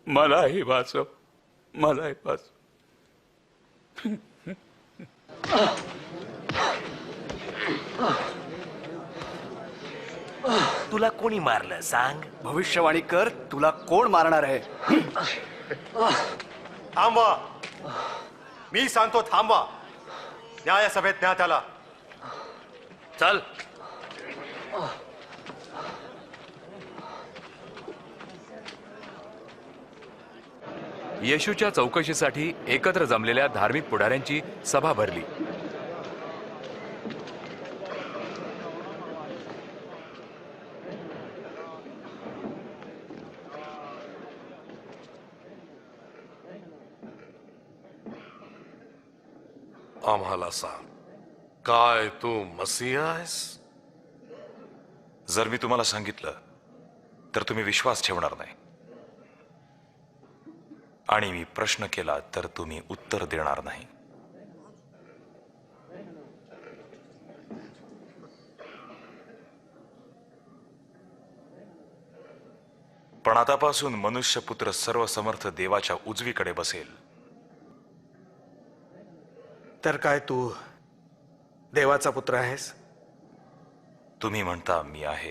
मलाही वाचव, मलाही वाचव. तुला कोणी मारलं सांग? भविष्यवाणी कर, तुला कोण मारणार आहे? थांबवा, मी सांगतो थांबवा. न्यायसभेत न्या त्याला. चल. येशूच्या चौकशीसाठी एकत्र जमलेल्या धार्मिक पुढाऱ्यांची सभा भरली. आम्हाला सांग, काय तू मसीहा आहेस? जर मी तुम्हाला सांगितलं तर तुम्ही विश्वास ठेवणार नाही, आणि मी प्रश्न केला तर तुम्ही उत्तर देणार नाही. पण आतापासून मनुष्यपुत्र सर्वसमर्थ देवाच्या उजवीकडे बसेल. तर काय तू देवाचा पुत्र आहेस? तुम्ही म्हणता मी आहे.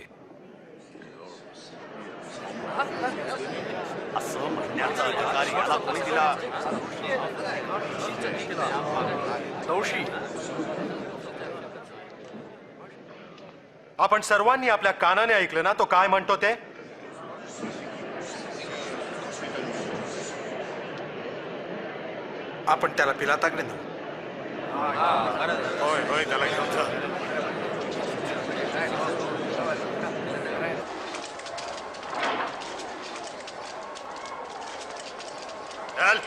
असं म्हणण्याचा अधिकार याला कोणी दिला? दोषी. आपण सर्वांनी आपल्या कानाने ऐकलं ना तो काय म्हणतो ते? आपण त्याला पिलाताकडे नेऊ. होय होय, त्याला घेऊन जा. चल.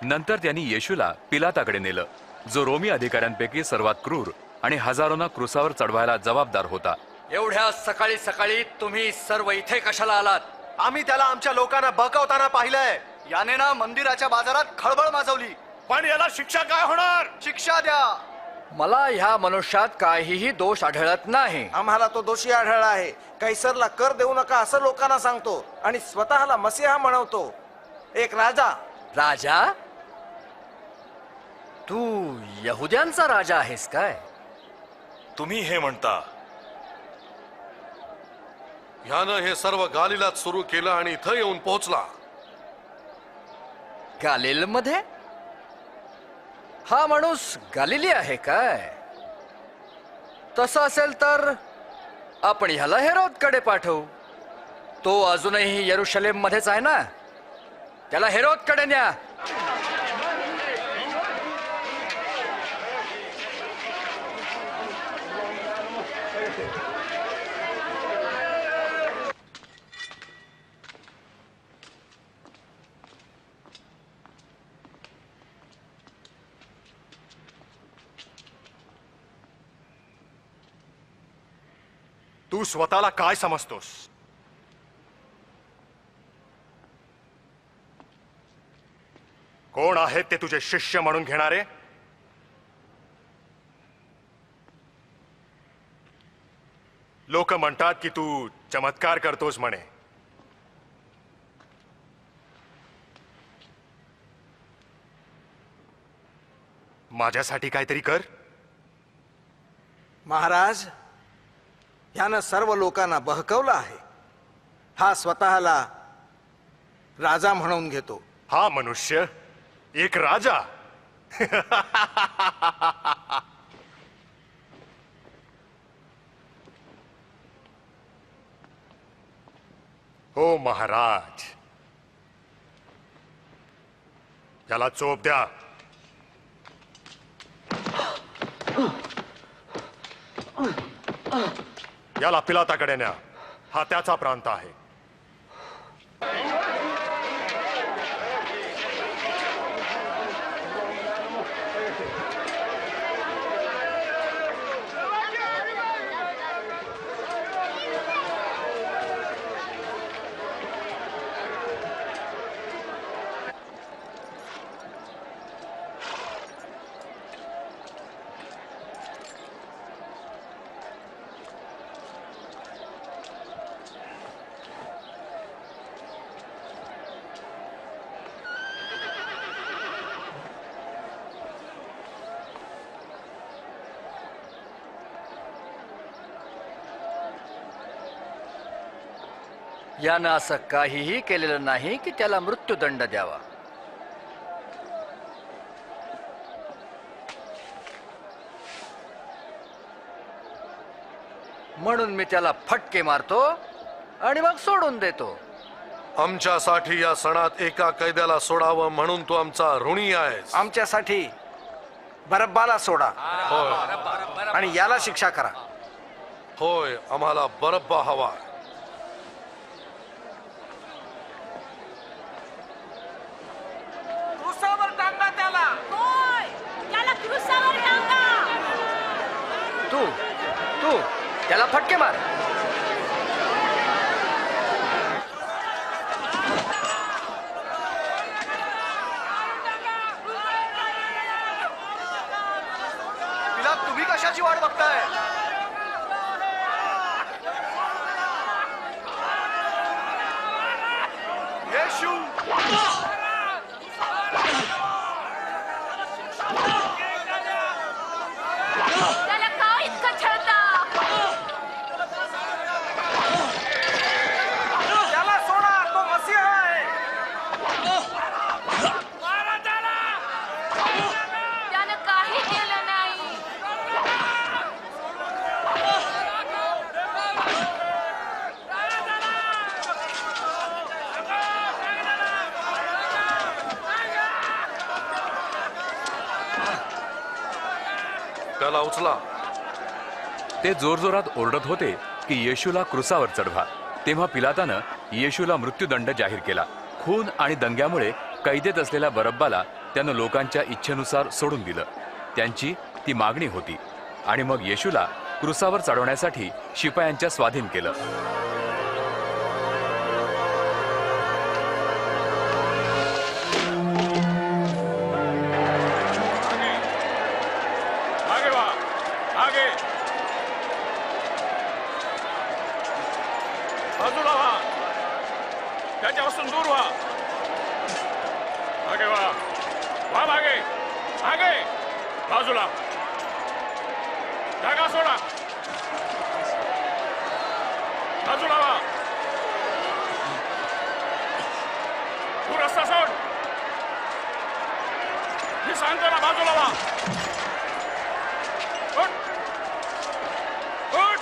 नंतर त्यांनी येशूला पिलाताकडे नेलं, जो रोमी अधिकाऱ्यांपैकी सर्वात क्रूर आणि हजारोंना क्रुसावर चढवायला जबाबदार होता. एवढ्या सकाळी सकाळी तुम्ही सर्व इथे कशाला आलात? आम्ही त्याला आमच्या लोकांना बकवताना पाहिलंय. याने ना मंदिराच्या बाजारात खळबळ माजवली. पण याला शिक्षा काय होणार? शिक्षा द्या. मला ह्या मनुष्यात काहीही दोष आढळत नाही. आम्हाला तो दोषी आढळला आहे. कैसरला कर देऊ नका असं लोकांना सांगतो आणि स्वतःला मसीहा म्हणवतो, एक राजा. राजा? तू यहुद्यांचा राजा आहेस काय? तुम्ही हे म्हणता? ह्यानं हे सर्व गालिलात सुरू केलं आणि इथं येऊन पोहोचला. गालिल मध्ये? हा माणूस गालिली आहे काय? तसं असेल तर आपण ह्याला हेरोदकडे पाठवू. तो अजूनही येरुशलेम मध्येच आहे ना. त्याला हेरोदकडे न्या. तू स्वतःला काय समजतोस? कोण आहेत ते तुझे शिष्य म्हणून घेणारे? लोक म्हणतात की तू चमत्कार करतोस म्हणे. माझ्यासाठी काहीतरी कर. महाराज, ह्यानं सर्व लोकांना बहकवलं आहे. हा स्वतःला राजा म्हणून घेतो. हा मनुष्य एक राजा? हो महाराज, याला चोप द्या. याला पिलाताकडे न्या. हा त्याचा प्रांत आहे. यानं असं काहीही केलेलं नाही की त्याला मृत्यूदंड द्यावा. म्हणून मी त्याला फटके मारतो आणि मग सोडून देतो. आमच्यासाठी या सणात एका कैद्याला सोडावं म्हणून तू आमचा ऋणी आहेस. आमच्यासाठी बरब्बाला सोडा आणि याला शिक्षा करा. होय, आम्हाला बरब्बा हवा. क्रूसावर टांगा त्याला. त्याला क्रूसावर टांगा. तू त्याला फटके मार. पिलात, तुम्ही कशाची वाट बघताय? येशू, त्याला का इतकं छळता? त्याला सोडा, तो मसीहा आहे. त्यानं काही केलं नाही. त्याला उचला. ते जोरजोरात ओरडत होते की येशूला क्रुसावर चढवा. तेव्हा पिलातानं येशूला मृत्यूदंड जाहीर केला. खून आणि दंग्यामुळे कैदेत असलेल्या बरब्बाला त्यानं लोकांच्या इच्छेनुसार सोडून दिलं. त्यांची ती मागणी होती. आणि मग येशूला क्रुसावर चढवण्यासाठी शिपायांच्या स्वाधीन केलं. आगे व्हा, आगे. बाजूला व्हा. त्याच्यापासून दूर व्हा. आगे व्हा. व्हा मागे. आगे. बाजूला. जागा सोडा. बाजूला व्हा. तू रस्ता सोड. मी सांगतो ना, बाजूला व्हा. उठ. उठ.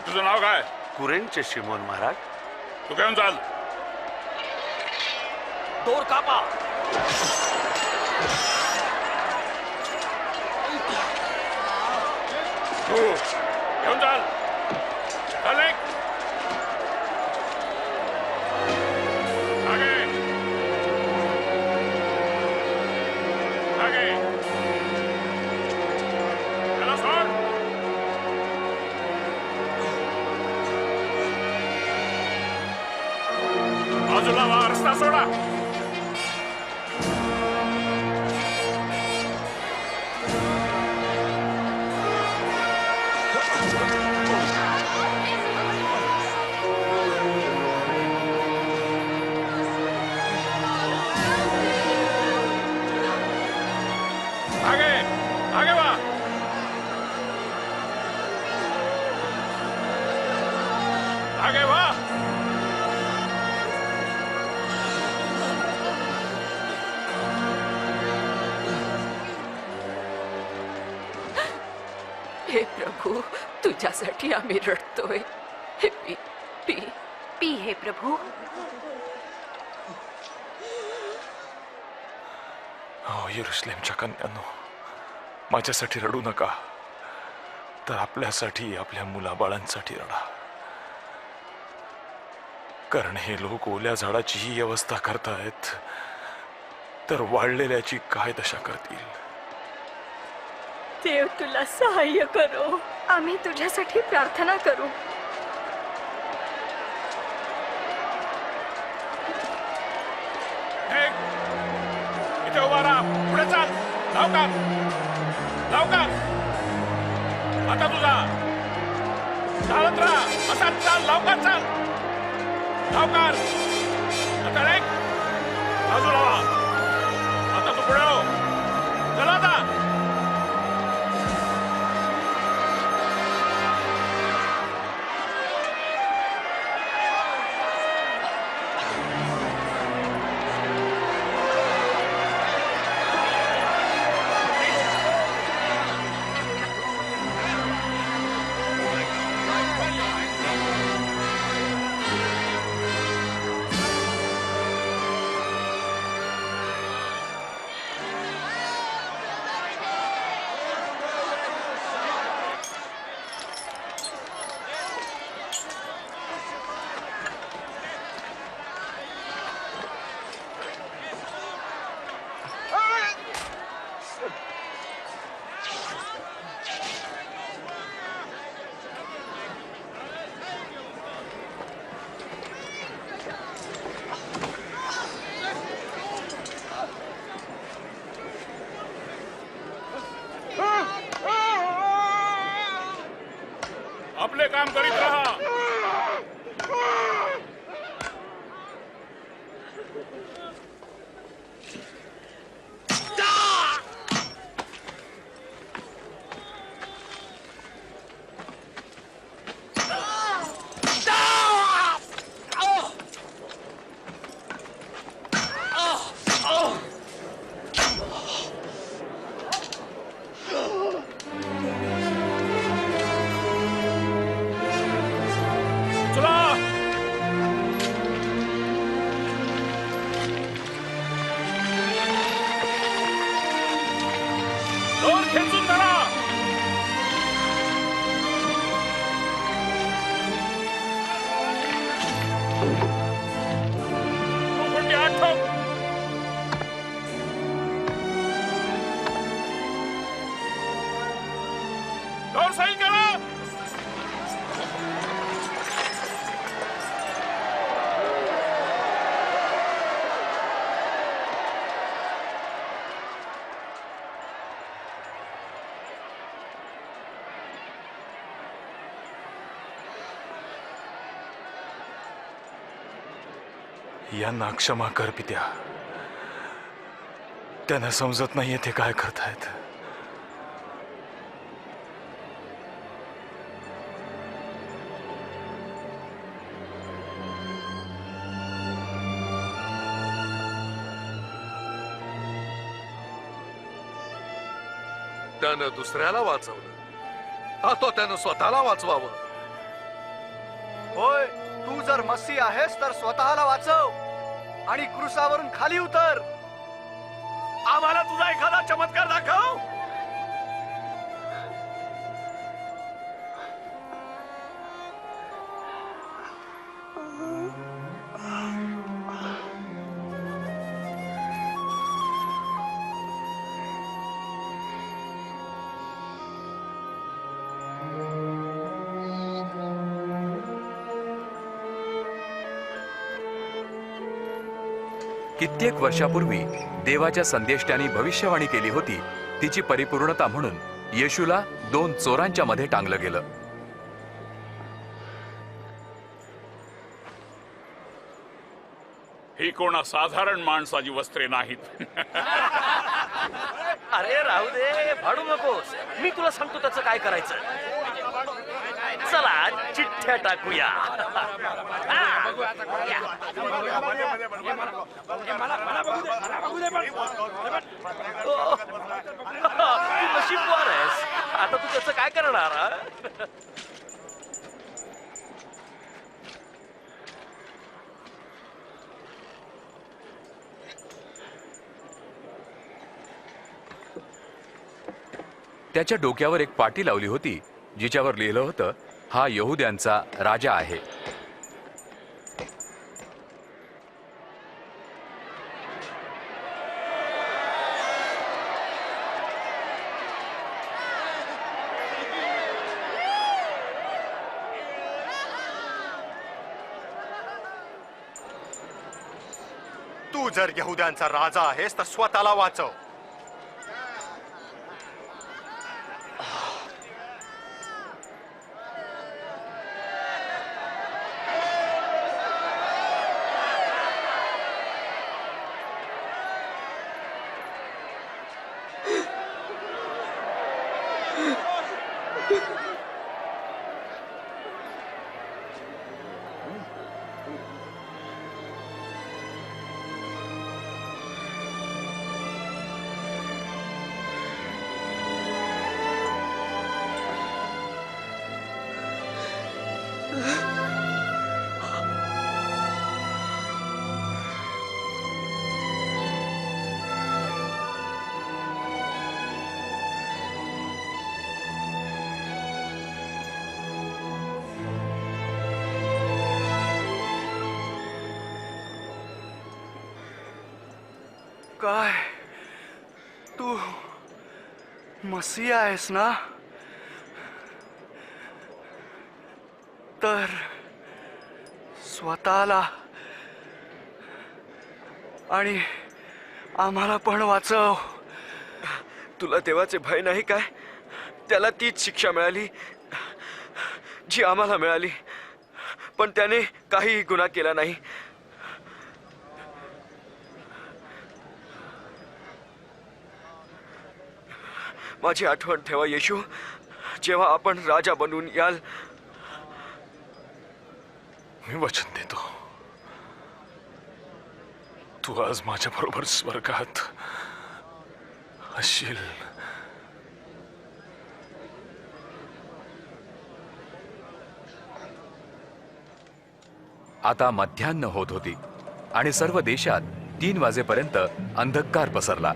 तुझं नाव काय? कुरेनचे शिमोन महाराज. तू घेऊन चाल. दोर कापा. तू घेऊन चाल. चाल एक. आगे. सोडा. आगे आगे वा. आगे वा. हे प्रभू, तुझ्यासाठी आम्ही रडतोय. हे पी पी पी हे प्रभू. हो यरुशलेमच्या कन्यांनो, माझ्यासाठी रडू नका, तर आपल्यासाठी, आपल्या मुलाबाळांसाठी रडा. कारण हे लोक ओल्या झाडाचीही अवस्था करतायत, तर वाळलेल्याची काय दशा करतील. देव तुला सहाय्य करो. आम्ही तुझ्यासाठी प्रार्थना करू. इथे उभा राहा. पुढे चाल. लवकर लवकर. आता तुझा चालत राहा. असाच चाल. लवकर चाल. लवकर. आता रे बाजूला वा. आता तू पुढे हो. चला आता. आपले काम करीत राहा. यांना क्षमा कर पित्या. त्यांना समजत नाहीये ते काय करतायत. त्यानं दुसऱ्याला वाचवलं, आता त्यानं स्वतःला वाचवावं. होय, तू जर मसी आहेस तर स्वतःला वाचव आणि क्रूसावरून खाली उतर. आम्हाला तुझा एखादा चमत्कार दाखव. कित्येक वर्षापूर्वी देवाच्या संदेष्ट्याने भविष्यवाणी केली होती तिची परिपूर्णता म्हणून येशूला 2 चोरांच्या मध्ये टांगलं गेलं. ही कोणा साधारण माणसाची वस्त्रे नाहीत. अरे राहू दे, भाडू नकोस. मी तुला सांगतो त्याचं काय करायचं. चला चिठ्ठ्या टाकूया. तू नशीबवार आहेस. आता तू त्याचं काय करणार? त्याच्या डोक्यावर एक पाटी लावली होती जिच्यावर लिहिलं होतं, हा यहुद्यांचा राजा आहे. तू जर यहुद्यांचा राजा आहेस तर स्वतःला वाचव. काय तू मसीहा आहेस ना? तर स्वतःला आणि आम्हाला पण वाचव. तुला देवाचे भय नाही काय? त्याला तीच शिक्षा मिळाली जी आम्हाला मिळाली, पण त्याने काहीही गुन्हा केला नाही. माझी आठवण ठेवा येशू, जेव्हा आपण राजा बनून याल. मी वचन देतो, तू आज माझ्या बरोबर स्वर्गात असशील. आता मध्यान्ह होत होती आणि सर्व देशात 3 वाजेपर्यंत अंधकार पसरला.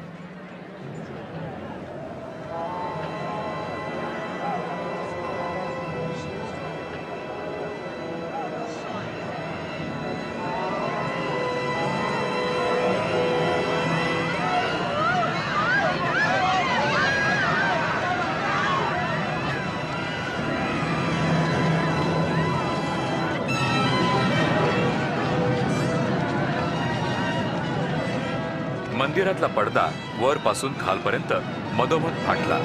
मंदिरातला पडदा वरपासून खालपर्यंत मधोमध फाटला.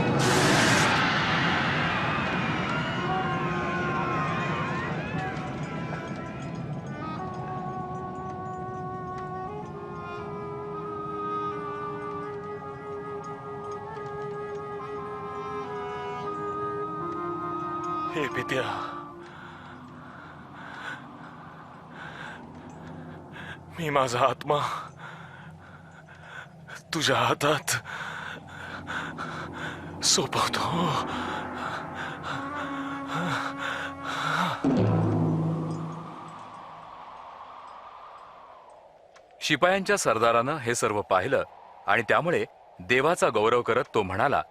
हे पित्या, मी माझा आत्मा तुझ्या हातात सोपवतो. शिपायांच्या सरदारानं हे सर्व पाहिलं आणि त्यामुळे देवाचा गौरव करत तो म्हणाला,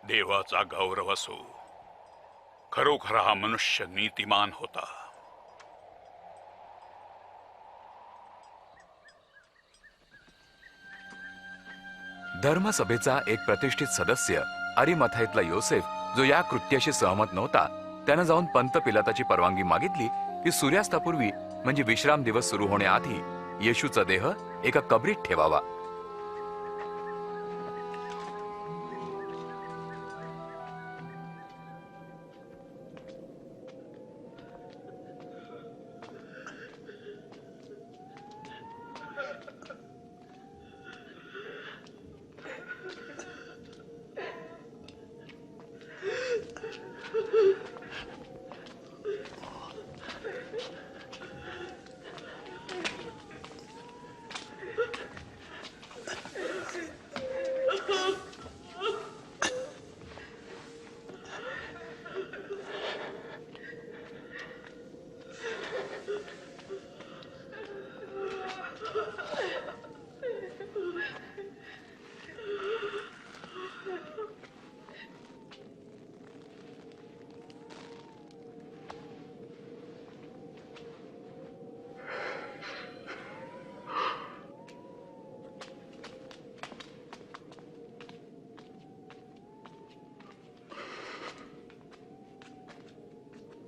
देवाचा गौरव असो. खरोखर हा मनुष्य नीतिमान होता. धर्मसभेचा एक प्रतिष्ठित सदस्य अरिमथाईतला योसेफ, जो या कृत्याशी सहमत नव्हता, त्यानं जाऊन पंत पिलाताची परवानगी मागितली की सूर्यास्तापूर्वी म्हणजे विश्राम दिवस सुरू होण्याआधी येशूचा देह एका कबरीत ठेवावा.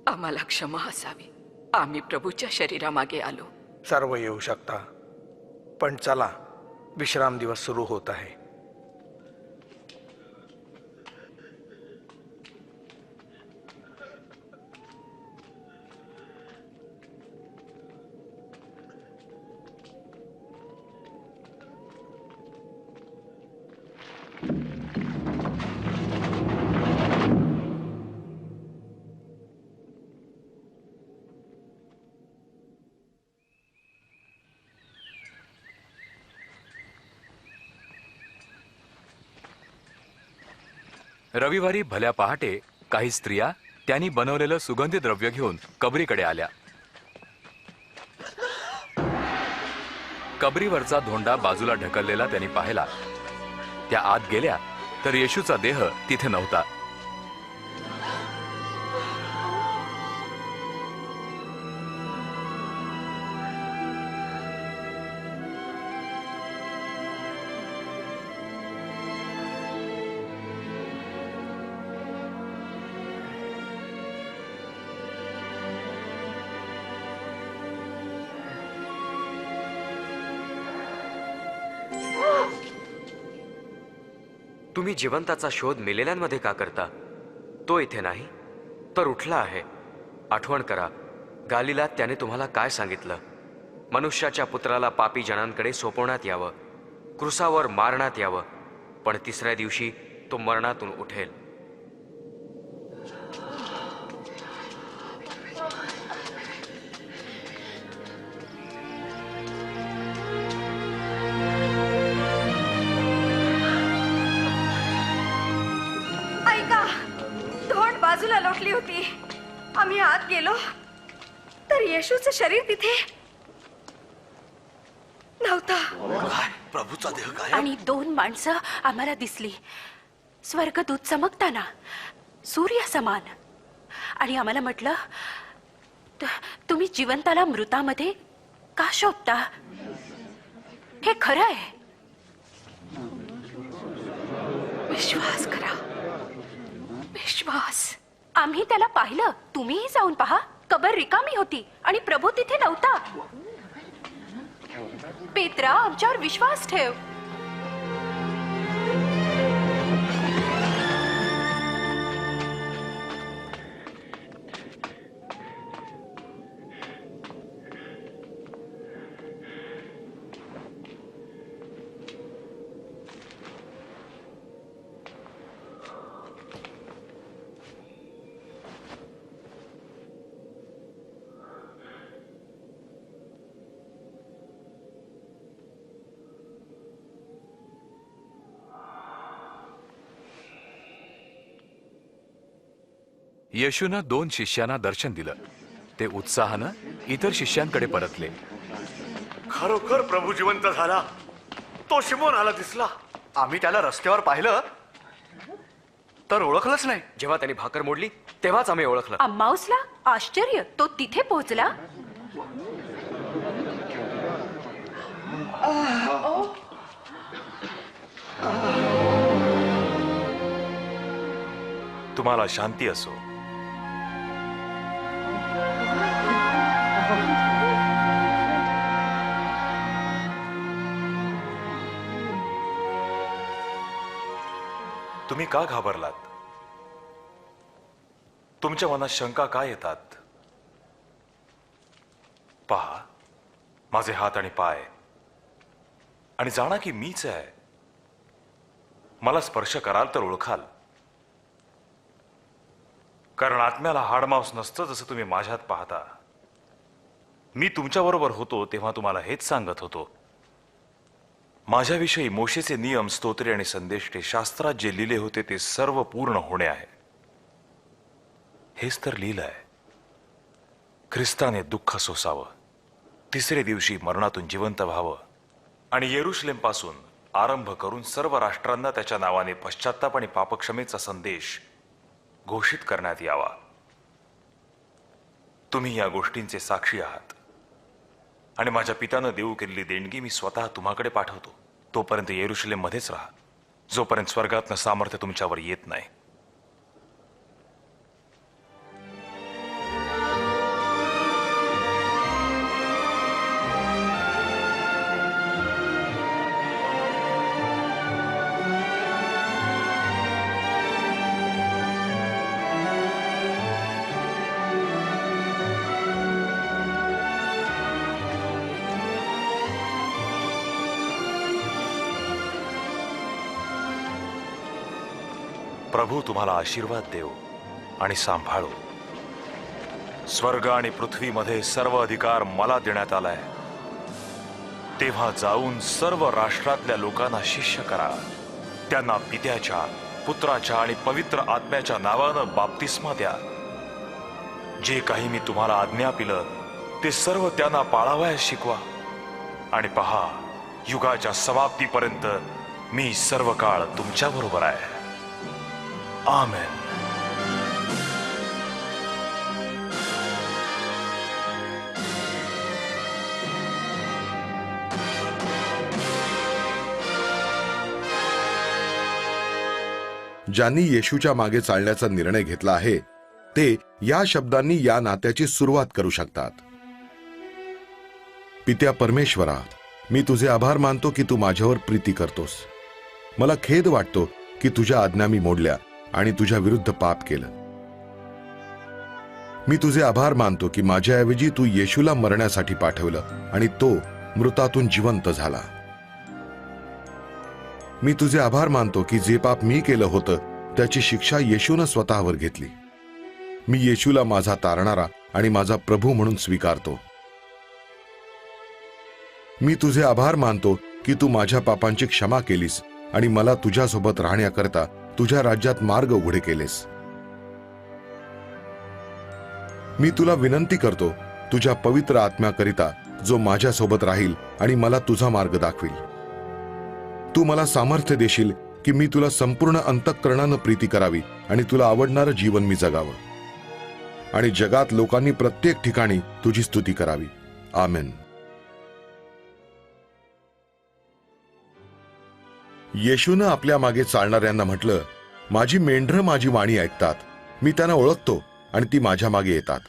आम्हाला क्षमा असावी. आम्ही प्रभूच्या शरीरामागे आलो. सर्व येऊ शकता, पण चला, विश्राम दिवस सुरू होत आहे. रविवारी भल्या पहाटे काही स्त्रिया त्यांनी बनवलेलं सुगंधी द्रव्य घेऊन कबरीकडे आल्या. कबरीवरचा धोंडा बाजूला ढकललेला त्यांनी पाहिला. त्या आत गेल्या तर येशूचा देह तिथे नव्हता. तुम्ही जिवंताचा शोध मेलेल्यांमध्ये का करता? तो इथे नाही तर उठला आहे. आठवण करा, गालिलात त्याने तुम्हाला काय सांगितलं. मनुष्याच्या पुत्राला पापी जनांकडे सोपवण्यात यावं, क्रुसावर मारण्यात यावं, पण तिसऱ्या दिवशी तो मरणातून उठेल. बाजूला लोटली होती. आम्ही आत गेलो तर येशूचं शरीर तिथे नव्हता. प्रभूचा देह काय? आणि 2 माणसं आम्हाला दिसली, स्वर्गदूत चमकताना सूर्य समान. आणि आम्हाला म्हटलं, तुम्ही जिवंताला मृतामध्ये का शोधता? हे खरं आहे. विश्वास करा, विश्वास. आम्ही त्याला पाहिलं. तुम्हीही जाऊन पहा. कबर रिकामी होती आणि प्रभू तिथे नव्हता. पेत्रा, आमच्यावर विश्वास ठेव. येशूनं 2 शिष्यांना दर्शन दिलं. ते उत्साहानं इतर शिष्यांकडे परतले. खरोखर प्रभू जिवंत झाला. तो शिमोन आला दिसला. आम्ही त्याला रस्त्यावर पाहिलं तर ओळखलंच नाही. जेव्हा त्यांनी भाकर मोडली तेव्हाच आम्ही ओळखलं. अम्माऊसला आश्चर्य. तो तिथे पोहोचला. तुम्हाला शांती असो. तुम्ही का घाबरलात? तुमच्या मनात शंका का येतात? पहा माझे हात आणि पाय, आणि जाणा की मीच आहे. मला स्पर्श कराल तर ओळखाल. कारण आत्म्याला हाडमांस नसतं, जसं तुम्ही माझ्यात पाहता. मी तुमच्याबरोबर होतो तेव्हा तुम्हाला हेच सांगत होतो. माझ्याविषयी मोशेचे नियम, स्तोत्रे आणि संदेष्टे, शास्त्रात जे लिहिले होते ते सर्व पूर्ण होणे आहे. हेच तर लिहिलं आहे. ख्रिस्ताने दुःख सोसावं, तिसरे दिवशी मरणातून जिवंत व्हावं आणि येरुशलेम पासून आरंभ करून सर्व राष्ट्रांना त्याच्या नावाने पश्चात्ताप आणि पापक्षमेचा संदेश घोषित करण्यात यावा. तुम्ही या गोष्टींचे साक्षी आहात आणि माझ्या पित्यानं देऊ केलेली देणगी मी स्वतः तुम्हाकडे पाठवतो. तोपर्यंत येरुशलेम मध्येच राहा, जोपर्यंत स्वर्गातनं सामर्थ्य तुमच्यावर येत नाही. प्रभू तुम्हाला आशीर्वाद देव आणि सांभाळो. स्वर्ग आणि पृथ्वीमध्ये सर्व अधिकार मला देण्यात आलाय. तेव्हा जाऊन सर्व राष्ट्रातल्या लोकांना शिष्य करा. त्यांना पित्याच्या, पुत्राच्या आणि पवित्र आत्म्याच्या नावानं बाप्तिस्मा द्या. जे काही मी तुम्हाला आज्ञापिलं ते सर्व त्यांना पाळावयास शिकवा. आणि पहा, युगाच्या समाप्तीपर्यंत मी सर्व काळ तुमच्याबरोबर आहे. आमेन. ज्यांनी येशूच्या मागे चालण्याचा निर्णय घेतला आहे ते या शब्दांनी या नात्याची सुरुवात करू शकतात. पित्या परमेश्वरा, मी तुझे आभार मानतो की तू माझ्यावर प्रीती करतोस. मला खेद वाटतो की तुझ्या आज्ञा मी मोडल्या आणि तुझ्या विरुद्ध पाप केलं. मी तुझे आभार मानतो की माझ्याऐवजी तू येशूला मरण्यासाठी पाठवलं आणि तो मृतातून जिवंत झाला. मी तुझे आभार मानतो की जे पाप मी केलं होतं त्याची शिक्षा येशूनं स्वतःवर घेतली. मी येशूला माझा तारणारा आणि माझा प्रभू म्हणून स्वीकारतो. मी तुझे आभार मानतो की तू माझ्या पापांची क्षमा केलीस आणि मला तुझ्यासोबत राहण्याकरता तुझ्या राज्यात मार्ग उघडे केलेस. मी तुला विनंती करतो, तुझ्या पवित्र आत्म्याकरिता जो माझ्यासोबत राहील आणि मला तुझा मार्ग दाखवील. तू मला सामर्थ्य देशील की मी तुला संपूर्ण अंतःकरणानं प्रीती करावी आणि तुला आवडणारं जीवन मी जगावं आणि जगात लोकांनी प्रत्येक ठिकाणी तुझी स्तुती करावी. आमेन. येशूनं आपल्या मागे चालणाऱ्यांना म्हटलं, माझी मेंढरं माझी वाणी ऐकतात. मी त्यांना ओळखतो आणि ती माझ्या मागे येतात.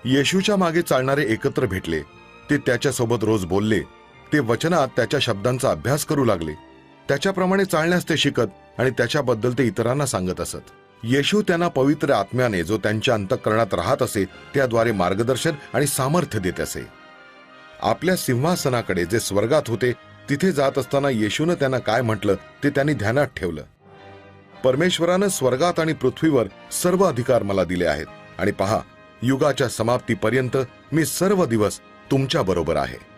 येशूच्या मागे चालणारे एकत्र भेटले. ते त्याच्यासोबत रोज बोलले. ते वचनात त्याच्या शब्दांचा अभ्यास करू लागले. त्याच्याप्रमाणे चालण्यास ते शिकत आणि त्याच्याबद्दल ते इतरांना सांगत असत. येशू त्यांना पवित्र आत्म्याने जो त्यांच्या अंतःकरणात राहत असे त्याद्वारे मार्गदर्शन आणि सामर्थ्य देत असे. आपल्या सिंहासनाकडे जे स्वर्गात होते तिथे जात असताना येशूनं त्यांना काय म्हटलं ते त्यांनी ध्यानात ठेवलं. परमेश्वरानं स्वर्गात आणि पृथ्वीवर सर्व अधिकार मला दिले आहेत आणि पहा, युगाच्या समाप्तीपर्यंत मी सर्व दिवस तुमच्या बरोबर आहे.